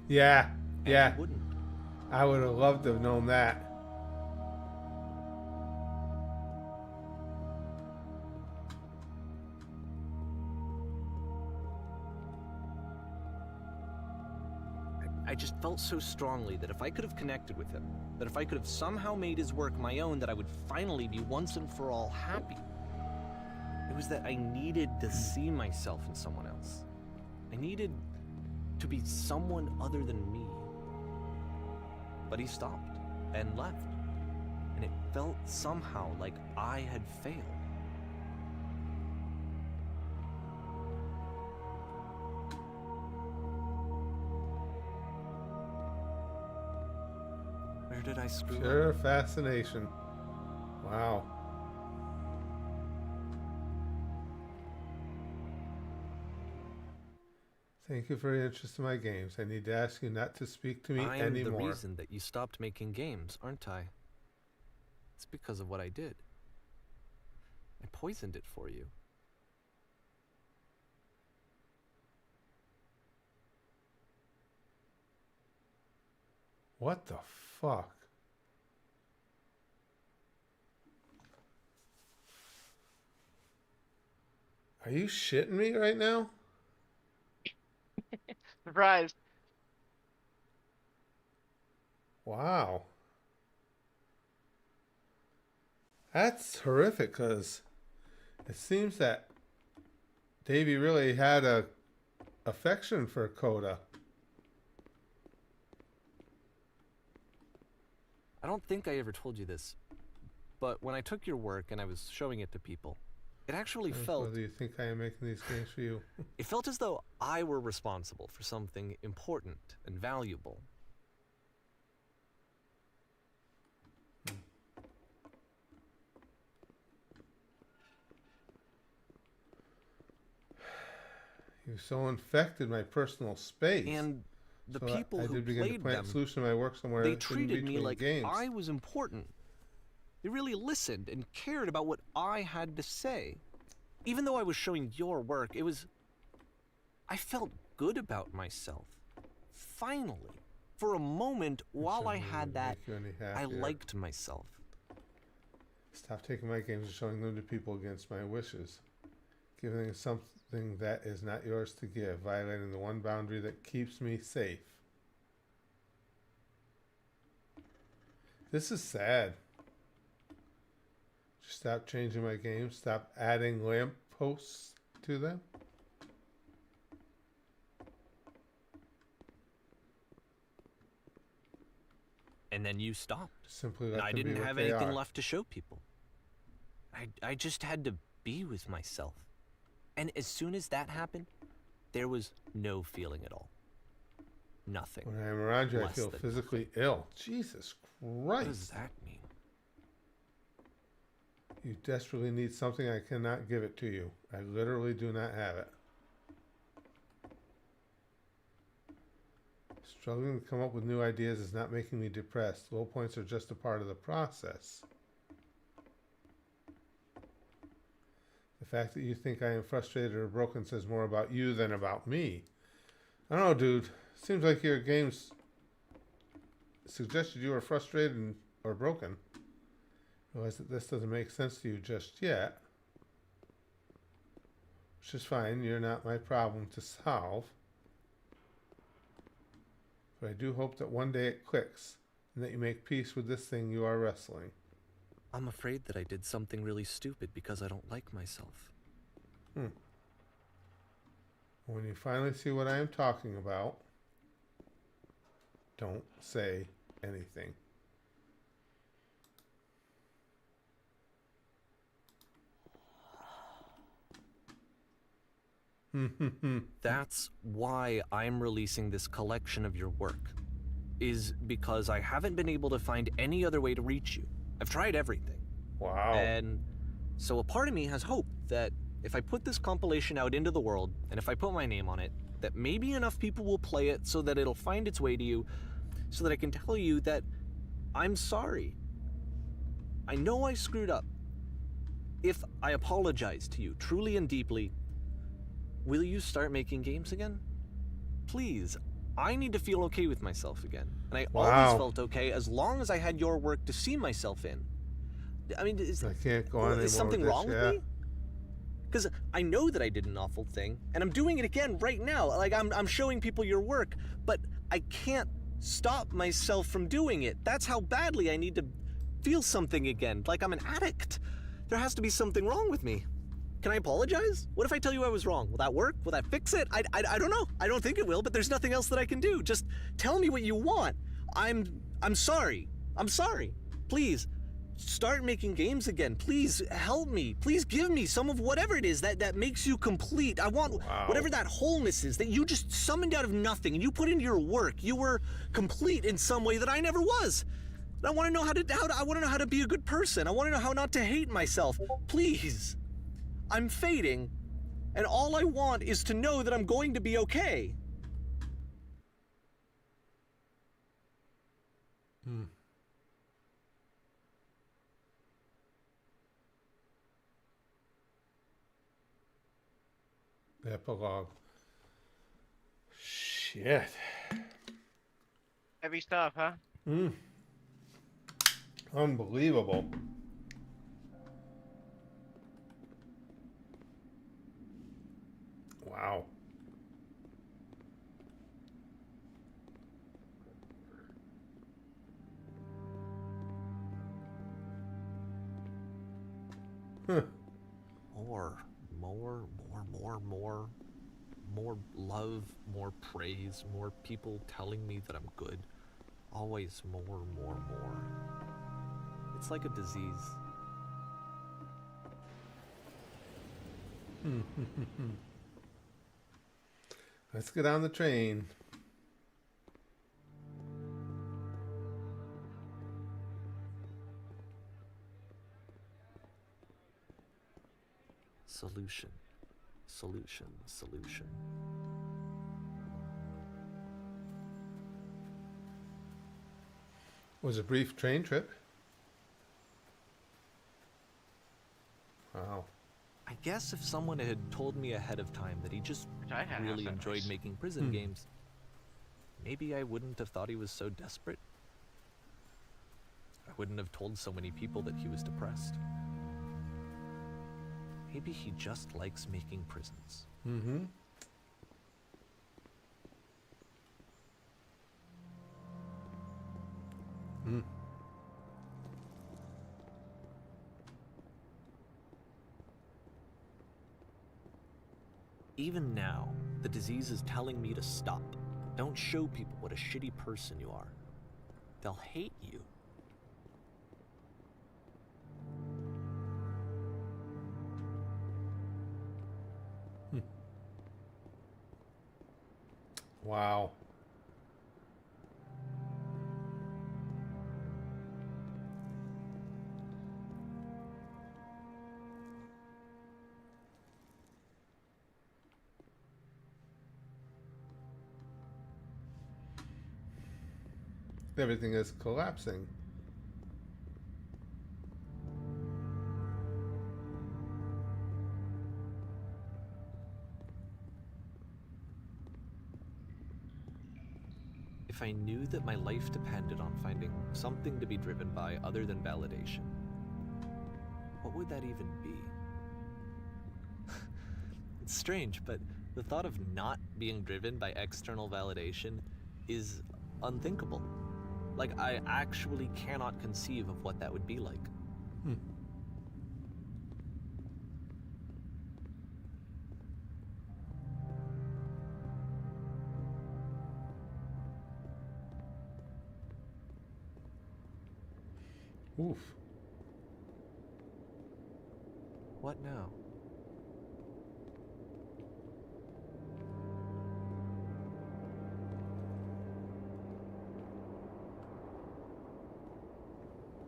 Yeah.
And
Yeah.
he wouldn't.
I would have loved to have known that.
I just felt so strongly that if I could have connected with him, that if I could have somehow made his work my own, that I would finally be once and for all happy. It was that I needed to see myself in someone else. I needed to be someone other than me. But he stopped and left, and it felt somehow like I had failed. Where did I screw up?
Pure fascination. Wow. Thank you for your interest in my games. I need to ask you not to speak to me
I am
anymore.
the reason that you stopped making games, aren't I? It's because of what I did. I poisoned it for you.
What the fuck? Are you shitting me right now?
Surprise.
Wow. That's horrific, because it seems that Davey really had a affection for Coda.
I don't think I ever told you this, but when I took your work and I was showing it to people, it actually felt...
Do you think I am making these games for you?
It felt as though I were responsible for something important and valuable.
You so infected my personal space.
And the
So
people
I
who
did begin to
played
plant
them,
solution in my work somewhere
they
in
treated me
between
like
games.
I was important. They really listened and cared about what I had to say. Even though I was showing your work, I felt good about myself. Finally. For a moment, while I had that, I liked myself.
Stop taking my games and showing them to people against my wishes. Giving them something that is not yours to give, violating the one boundary that keeps me safe. This is sad. Just stop changing my games. Stop adding lampposts to them.
And then you stopped.
Simply let
I
them be
didn't
what
have
they
anything
are.
left to show people. I just had to be with myself. And as soon as that happened, there was no feeling at all. Nothing.
When I am around you, I
Less
feel
than
physically ill. Jesus
What does
Christ.
that mean?
You desperately need something. I cannot give it to you. I literally do not have it. Struggling to come up with new ideas is not making me depressed. Low points are just a part of the process. The fact that you think I am frustrated or broken says more about you than about me. I don't know, dude. Seems like your games suggested you were frustrated or broken. Realize that this doesn't make sense to you just yet. Which is fine. You're not my problem to solve. But I do hope that one day it clicks and that you make peace with this thing you are wrestling.
I'm afraid that I did something really stupid because I don't like myself.
When you finally see what I am talking about, don't say anything.
That's why I'm releasing this collection of your work, is because I haven't been able to find any other way to reach you. I've tried everything.
Wow.
And so a part of me has hope that if I put this compilation out into the world, and if I put my name on it, that maybe enough people will play it so that it'll find its way to you, so that I can tell you that I'm sorry. I know I screwed up. If I apologize to you truly and deeply, will you start making games again? Please. I need to feel okay with myself again. And I always felt okay as long as I had your work to see myself in. I mean,
I can't go on anymore.
Is something
with
wrong
this,
with me? Because I know that I did an awful thing, and I'm doing it again right now. Like, I'm showing people your work, but I can't stop myself from doing it. That's how badly I need to feel something again, like I'm an addict. There has to be something wrong with me. Can I apologize? What if I tell you I was wrong? Will that work? Will that fix it? I don't know. I don't think it will, but there's nothing else that I can do. Just tell me what you want. I'm sorry. I'm sorry. Please, start making games again. Please help me. Please give me some of whatever it is that makes you complete. I want whatever that wholeness is that you just summoned out of nothing and you put into your work. You were complete in some way that I never was. And I want to know I want to know how to be a good person. I want to know how not to hate myself. Please. I'm fading, and all I want is to know that I'm going to be okay.
Epilogue. Shit.
Heavy stuff, huh?
Unbelievable. Wow.
More love, more praise, more people telling me that I'm good. Always more. It's like a disease.
Let's get on the train.
Solution.
It was a brief train trip. Wow.
I guess if someone had told me ahead of time that he just really enjoyed making prison games, maybe I wouldn't have thought he was so desperate. I wouldn't have told so many people that he was depressed. Maybe he just likes making prisons. Even now, the disease is telling me to stop. Don't show people what a shitty person you are. They'll hate you.
Wow. Everything is collapsing.
If I knew that my life depended on finding something to be driven by other than validation, what would that even be? It's strange, but the thought of not being driven by external validation is unthinkable. Like, I actually cannot conceive of what that would be like.
Hmm. Oof.
What now?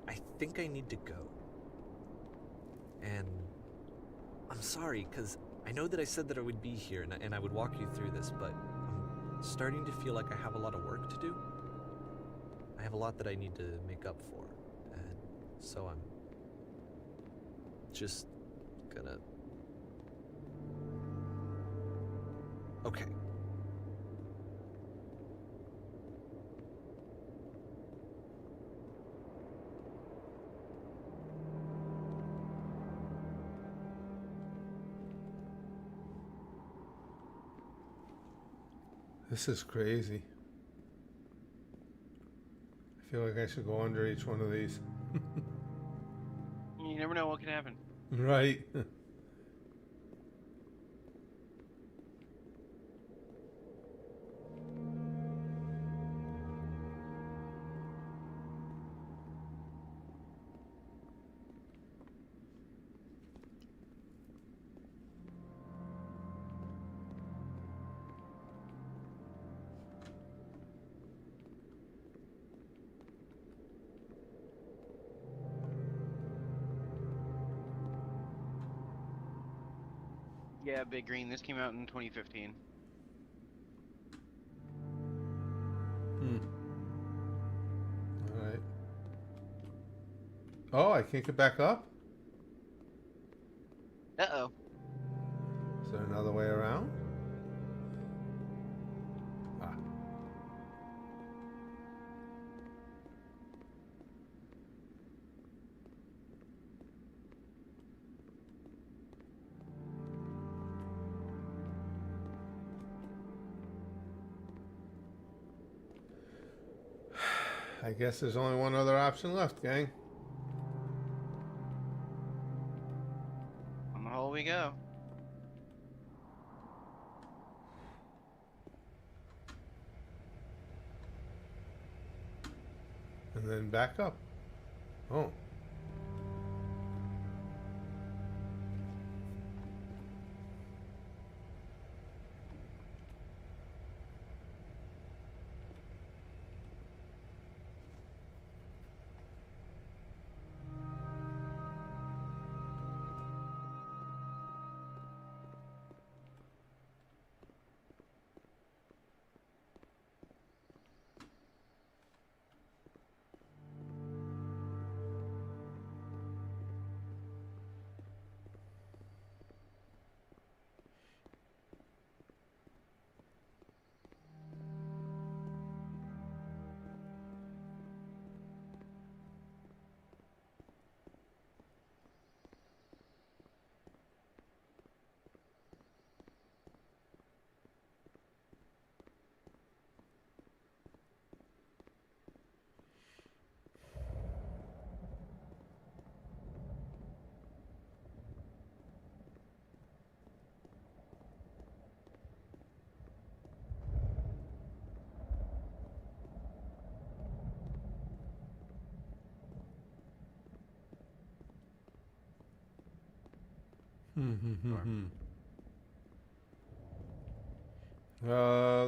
I think I need to go. And I'm sorry, because I know that I said that I would be here and I would walk you through this, but I'm starting to feel like I have a lot of work to do. I have a lot that I need to make up for, and so I'm just gonna... Okay.
This is crazy. I feel like I should go under each one of these.
You never know what can happen.
Right.
Yeah, Big Green. This came out in 2015.
All right. Oh, I can't get back up?
Uh-oh.
Is there another way around? Ah. I guess there's only one other option left, gang.
On the hole we go.
And then back up. Oh.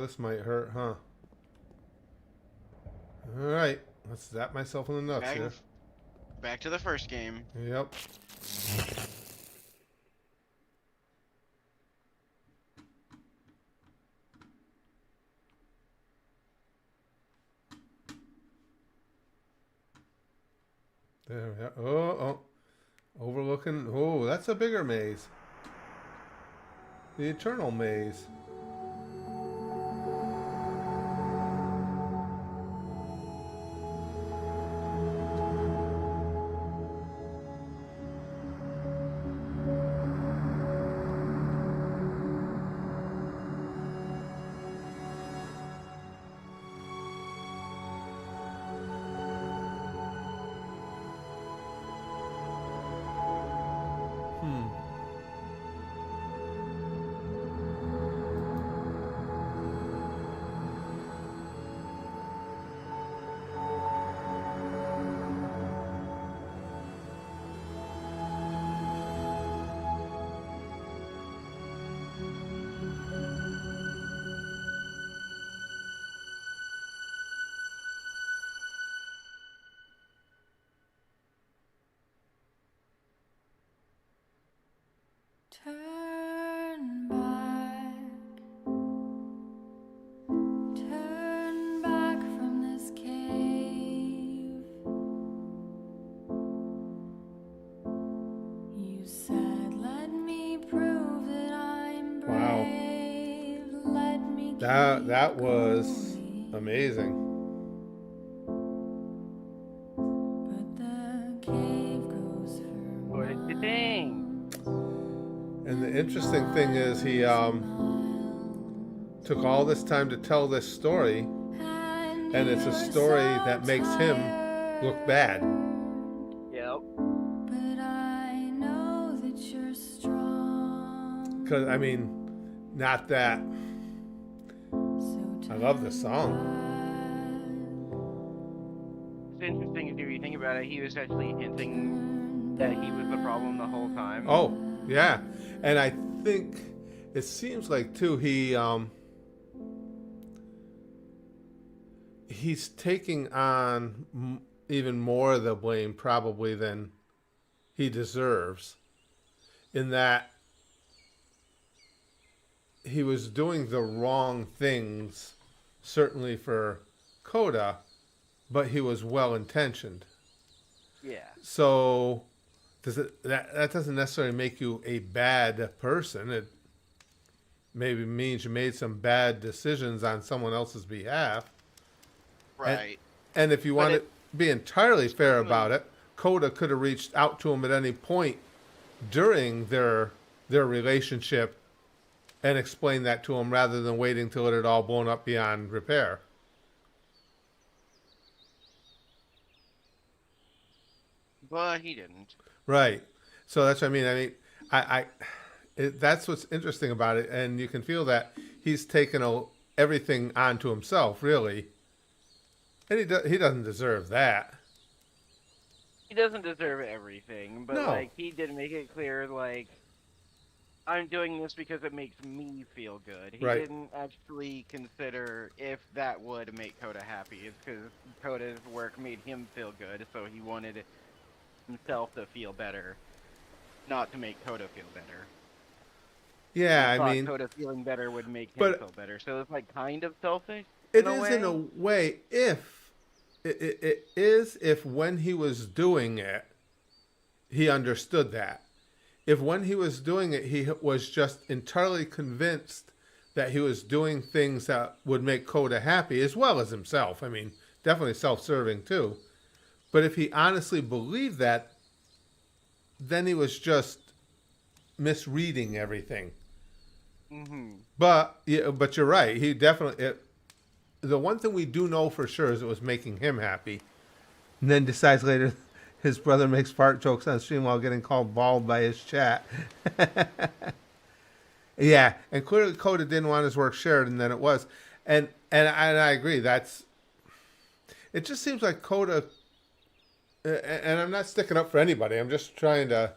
This might hurt, huh? All right, let's zap myself in the nuts
Back,
here.
back to the first game.
Yep. There we are. Oh. Overlooking. Oh, that's a bigger maze. The Eternal Maze.
Turn back from this cave. You said, let me prove that I'm brave.
Wow.
Let me
That was amazing.
But the cave goes for
What did you think?
And the interesting thing is he took all this time to tell this story, and it's a story that makes him look bad.
Yep.
But I know that you're strong.
Because, I mean, not that. I love the song.
It's interesting if you think about it. He was actually hinting that he was the problem the whole time.
Oh, yeah. And I think it seems like, too, he's taking on even more of the blame probably than he deserves, in that he was doing the wrong things, certainly for Coda, but he was well-intentioned.
Yeah.
So that doesn't necessarily make you a bad person. It maybe means you made some bad decisions on someone else's behalf.
Right.
And if you
But
want
it-
to be entirely fair
certainly-
about it, Coda could have reached out to him at any point during their relationship and explained that to him rather than waiting till it had all blown up beyond repair.
But he didn't.
Right. So that's what I mean. That's what's interesting about it, and you can feel that he's taken everything onto himself, really, and he doesn't deserve that.
He doesn't deserve everything, but
No.
like he did make it clear, like, I'm doing this because it makes me feel good. He
Right.
didn't actually consider if that would make Coda happy. It's because Coda's work made him feel good, so he wanted himself to feel better, not to make Coda feel better.
Yeah,
He
I
thought
mean,
Coda feeling better would make him
but-
feel better. So it's like kind of selfish.
it
in a
is
way.
in a way if it is if when he was doing it, he understood that. If when he was doing it, he was just entirely convinced that he was doing things that would make Coda happy, as well as himself. I mean, definitely self-serving too. But if he honestly believed that, then he was just misreading everything.
Mm-hmm.
But you're right. He definitely. The one thing we do know for sure is it was making him happy. And then decides later his brother makes fart jokes on stream while getting called bald by his chat. Yeah, and clearly Coda didn't want his work shared, and then it was. And I agree. It just seems like Coda. And I'm not sticking up for anybody. I'm just trying to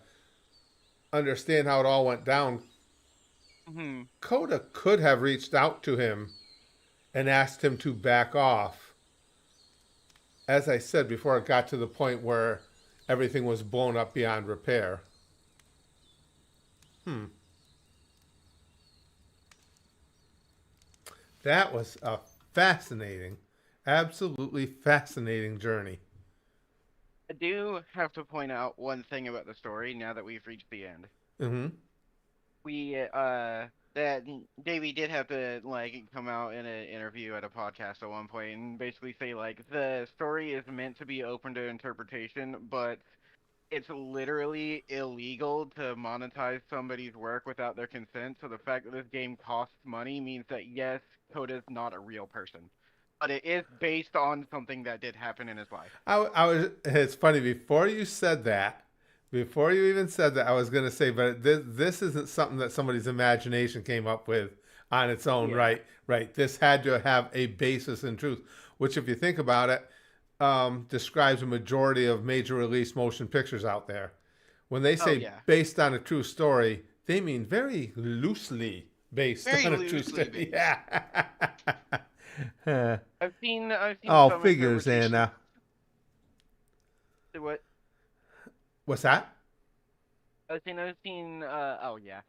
understand how it all went down.
Mm-hmm.
Coda could have reached out to him and asked him to back off. As I said before, it got to the point where everything was blown up beyond repair. That was a fascinating, absolutely fascinating journey.
do have to point out one thing about the story now that we've reached the end.
Mm-hmm.
We that Davey did have to like come out in an interview at a podcast at one point and basically say like the story is meant to be open to interpretation, but it's literally illegal to monetize somebody's work without their consent. So the fact that this game costs money means that yes, Coda's not a real person, but it is based on something that did happen in his life.
I was. It's funny. Before you said that, before you even said that, I was going to say, but this isn't something that somebody's imagination came up with on its own,
Yeah.
right? Right. This had to have a basis in truth, which, if you think about it, describes a majority of major release motion pictures out there. When they say
yeah.
based on a true story, they mean very loosely based
Very
on a true
loosely
story.
based.
Yeah.
I've seen
Oh,
some
figures,
interpretations-
Anna.
What?
What's that?
I've seen oh yeah.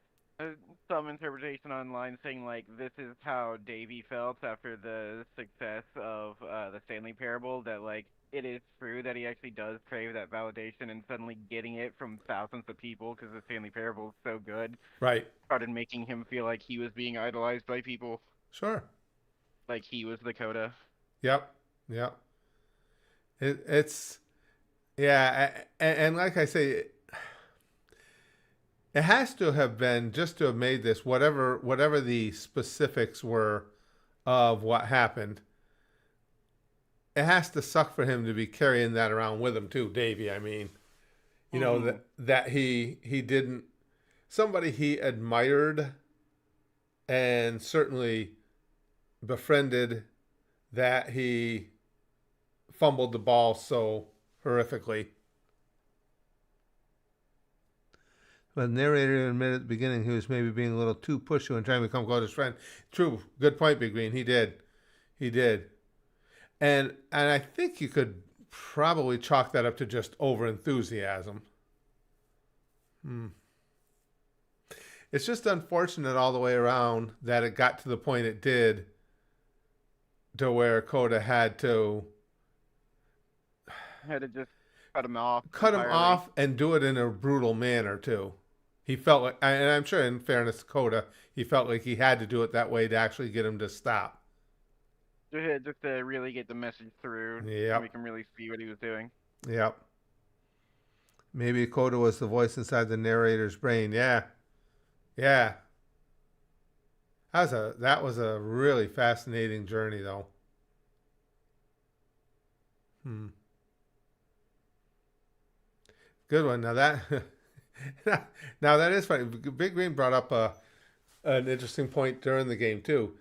Some interpretation online saying like this is how Davy felt after the success of the Stanley Parable, that like it is true that he actually does crave that validation, and suddenly getting it from thousands of people because the Stanley Parable is so good
Right.
started making him feel like he was being idolized by people,
Sure.
like he was the Coda.
Yep. Yep. It's yeah, and like I say, it has to have been just to have made this whatever the specifics were of what happened. It has to suck for him to be carrying that around with him too, Davey. I mean, you know that he didn't, somebody he admired and certainly befriended, that he fumbled the ball so horrifically. The narrator admitted at the beginning he was maybe being a little too pushy and trying to become Coda's friend. True. Good point, Big Green. He did. He did. And I think you could probably chalk that up to just over enthusiasm. It's just unfortunate all the way around that it got to the point it did, to where Coda had to
Had to just cut him off.
cut him
entirely.
off and do it in a brutal manner too. He felt like, and I'm sure in fairness to Coda, he felt like he had to do it that way to actually get him to stop.
Just to really get the message through.
Yep.
We can really see what he was doing.
Yep. Maybe Coda was the voice inside the narrator's brain. Yeah. Yeah. That was a really fascinating journey though. Good one. Now that is funny. Big Green brought up an interesting point during the game too.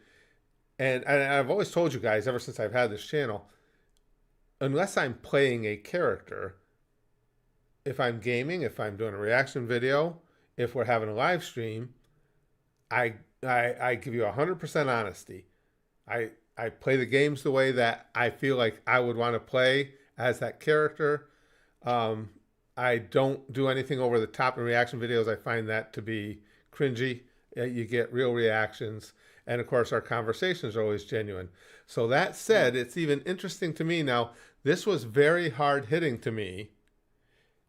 And I've always told you guys ever since I've had this channel, unless I'm playing a character, if I'm gaming, if I'm doing a reaction video, if we're having a live stream, I give you 100% honesty. I play the games the way that I feel like I would want to play as that character. I don't do anything over the top in reaction videos. I find that to be cringy. You get real reactions. And of course, our conversations are always genuine. So that said, it's even interesting to me now. This was very hard hitting to me.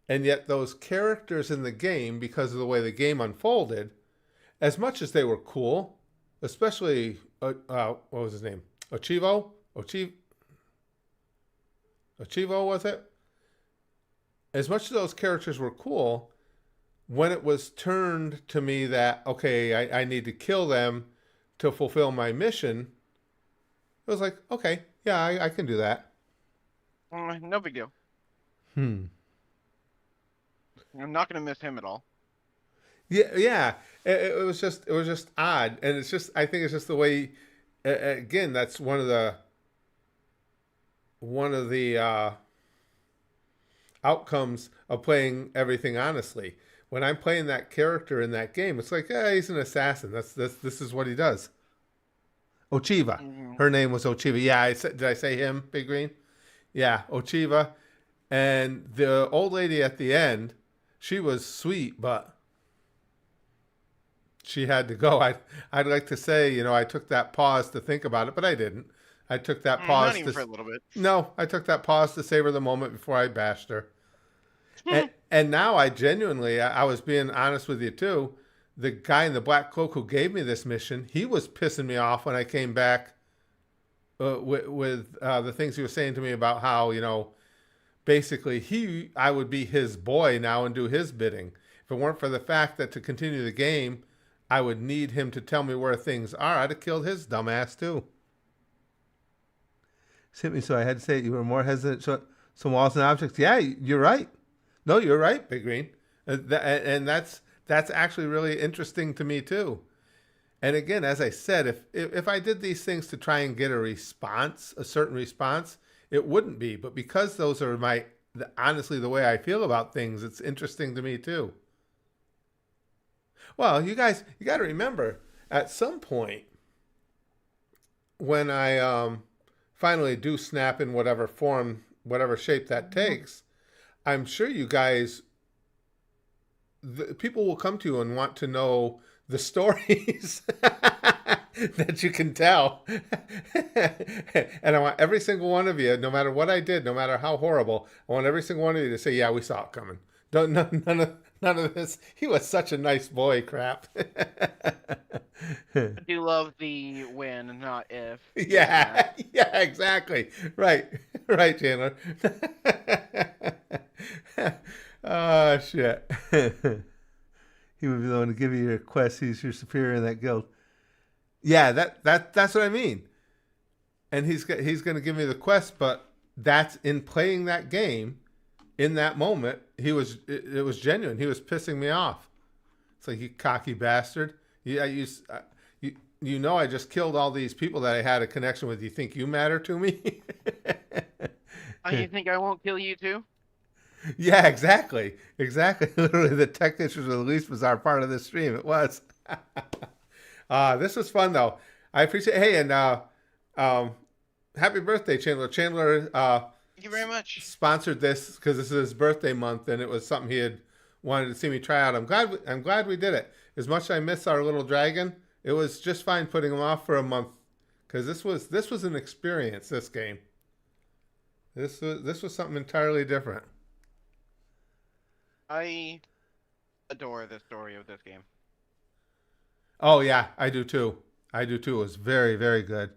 And yet those characters in the game, because of the way the game unfolded, as much as they were cool, especially, what was his name? Ochivo, was it? As much as those characters were cool, when it was turned to me that, okay, I need to kill them to fulfill my mission, it was like, okay, yeah, I can do that.
No big deal.
Hmm.
I'm not gonna miss him at all.
Yeah. It was just odd, and I think it's just the way. Again, that's one of the outcomes of playing everything honestly. When I'm playing that character in that game, it's like, he's an assassin. This is what he does. Ochiva.
Mm-hmm.
Her name was Ochiva. Yeah, did I say him, Big Green? Yeah, Ochiva. And the old lady at the end, she was sweet, but she had to go. I'd like to say, I took that pause to think about it, but I didn't. I took that pause
Not even for a little bit.
No, I took that pause to savor the moment before I bashed her. and now I genuinely, I was being honest with you too. The guy in the black cloak who gave me this mission, he was pissing me off when I came back with the things he was saying to me about how, basically I would be his boy now and do his bidding. If it weren't for the fact that to continue the game, I would need him to tell me where things are, I'd have killed his dumbass too. Hit me, so I had to say you were more hesitant. So some walls and objects. Yeah, you're right. No, you're right, Big Green. And that's actually really interesting to me too. And again, as I said, if I did these things to try and get a certain response, it wouldn't be. But because those are honestly the way I feel about things, it's interesting to me too. Well, you guys, you got to remember, at some point, when I finally do snap in whatever form, whatever shape that takes, I'm sure you guys, people will come to you and want to know the stories that you can tell. And I want every single one of you, no matter what I did, no matter how horrible, I want every single one of you to say, yeah, we saw it coming. None of this, he was such a nice boy crap.
I do love the when, not if.
Yeah, exactly. Right, Chandler. Oh, shit. He would be the one to give you your quest. He's your superior in that guild. Yeah, that's what I mean. And he's going to give me the quest, but that's in playing that game. In that moment, it was genuine. He was pissing me off. It's like, you cocky bastard. I just killed all these people that I had a connection with. You think you matter to me?
Oh, you think I won't kill you too?
Yeah, exactly. Literally, the tech issues were the least bizarre part of this stream. It was. This was fun, though. I appreciate. Hey, and happy birthday, Chandler. Chandler.
Thank you very much.
Sponsored this because this is his birthday month, and it was something he had wanted to see me try out. I'm glad we did it. As much as I miss our little dragon, it was just fine putting him off for a month because this was an experience. This game. This was something entirely different.
I adore the story of this game.
Oh yeah, I do too. It was very, very good.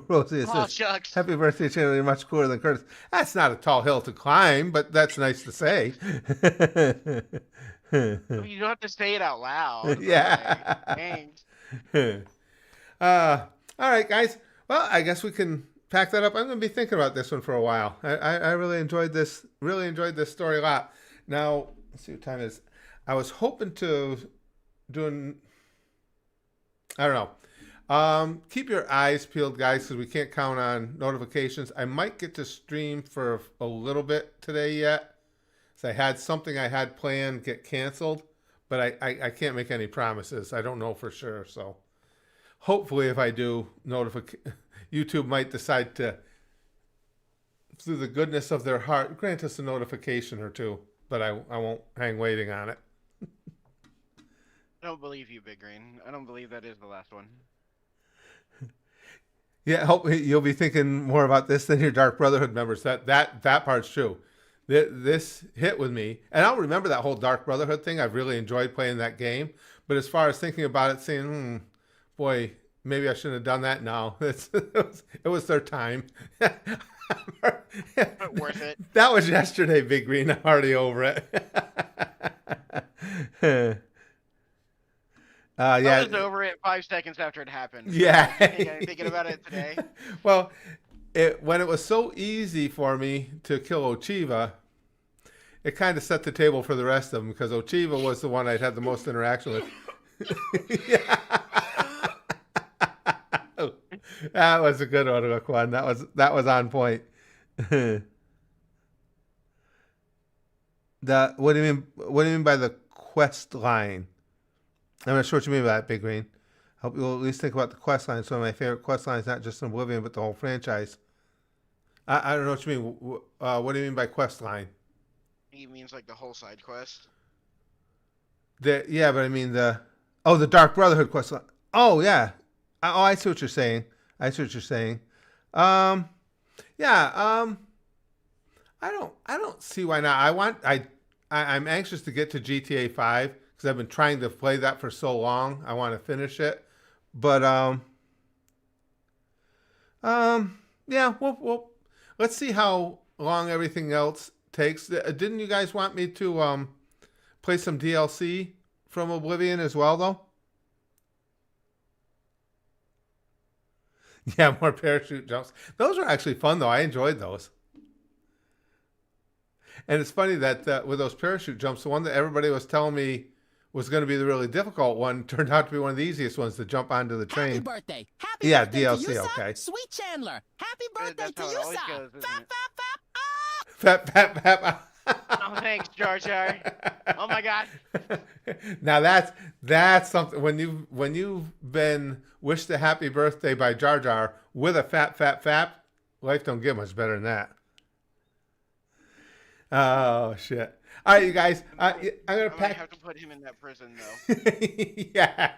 Rosie says,
shucks.
Happy birthday, Chandler. You're much cooler than Curtis. That's not a tall hill to climb, but that's nice to say.
You don't have to say it out loud.
Yeah.
Thanks.
All right, guys. Well, I guess we can pack that up. I'm going to be thinking about this one for a while. I really enjoyed this. Really enjoyed this story a lot. Now, let's see what time it is. I was hoping to do I don't know. Keep your eyes peeled, guys, because we can't count on notifications. I might get to stream for a little bit today yet. So I had something I had planned get canceled, but I can't make any promises. I don't know for sure. So hopefully if I do, YouTube might decide to, through the goodness of their heart, grant us a notification or two, but I won't hang waiting on it.
I don't believe you, Big Green. I don't believe that is the last one.
Yeah, hope you'll be thinking more about this than your Dark Brotherhood members. That part's true. This hit with me, and I'll remember that whole Dark Brotherhood thing. I've really enjoyed playing that game, but as far as thinking about it, saying, boy, maybe I shouldn't have done that. No, it was their time.
Worth it.
That was yesterday, Big Green. I'm already over it. Yeah.
I was over it 5 seconds after it happened.
Yeah.
I'm thinking about it today.
Well, when it was so easy for me to kill Ochiva, it kind of set the table for the rest of them because Ochiva was the one I'd had the most interaction with. Yeah. That was a good one, Raquan. That was on point. What do you mean by the quest line? I'm not sure what you mean by that, Big Green. I hope you'll at least think about the quest line. Some of my favorite quest lines, not just in Oblivion, but the whole franchise. I don't know what you mean. What do you mean by quest line?
He means like the whole side quest.
Yeah, but I mean the Dark Brotherhood quest line. Oh, yeah. I see what you're saying. Yeah, Yeah, I don't see why not. I'm anxious to get to GTA 5 because I've been trying to play that for so long. I want to finish it. But yeah, let's see how long everything else takes. Didn't you guys want me to play some DLC from Oblivion as well though? Yeah, more parachute jumps. Those were actually fun though. I enjoyed those. And it's funny that with those parachute jumps, the one that everybody was telling me was going to be the really difficult one turned out to be one of the easiest ones to jump onto the train.
Happy birthday. Happy
Yeah,
birthday
DLC,
to you,
okay.
son. Sweet Chandler. Happy birthday
That's
to
how it
you,
always
son.
goes, isn't
Fap,
it?
fap, fap. Ah!
Fap, fap, fap.
Oh, thanks, Jar Jar. Oh my God.
Now that's something when you've been wished a happy birthday by Jar Jar with a fap, life don't get much better than that. Oh shit! All right, you guys, I'm gonna
I might
pack.
have to put him in that prison though.
Yeah,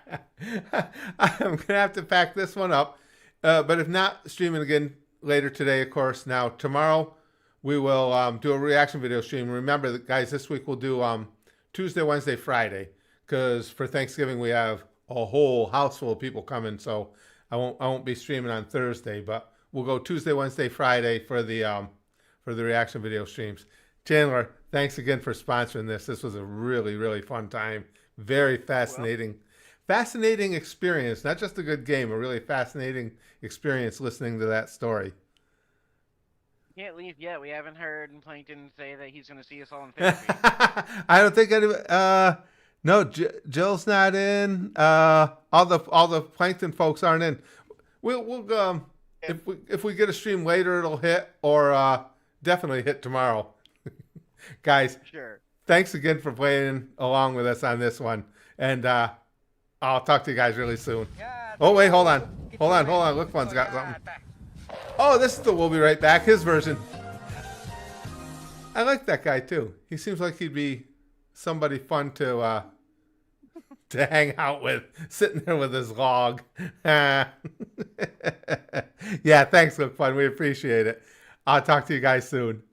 I'm gonna have to pack this one up. But if not, streaming again later today, of course. Now tomorrow we will do a reaction video stream. Remember, guys, this week we'll do Tuesday, Wednesday, Friday, because for Thanksgiving we have a whole house full of people coming. So I won't be streaming on Thursday, but we'll go Tuesday, Wednesday, Friday for the reaction video streams. Chandler, thanks again for sponsoring this. This was a really, really fun time. Very fascinating. Fascinating experience. Not just a good game, a really fascinating experience listening to that story.
Can't leave yet. We haven't heard Plankton say that he's going to see us all in therapy.
I don't think any. No, Jill's not in. All the Plankton folks aren't in. We'll if we get a stream later, it'll hit, or definitely hit tomorrow. Guys,
Sure.
thanks again for playing along with us on this one, and I'll talk to you guys really soon. Oh wait, hold on. Look, one's got something. Oh, this is the We'll Be Right Back, his version. I like that guy too. He seems like he'd be somebody fun to hang out with, sitting there with his log. Yeah, thanks, Look Fun. We appreciate it. I'll talk to you guys soon.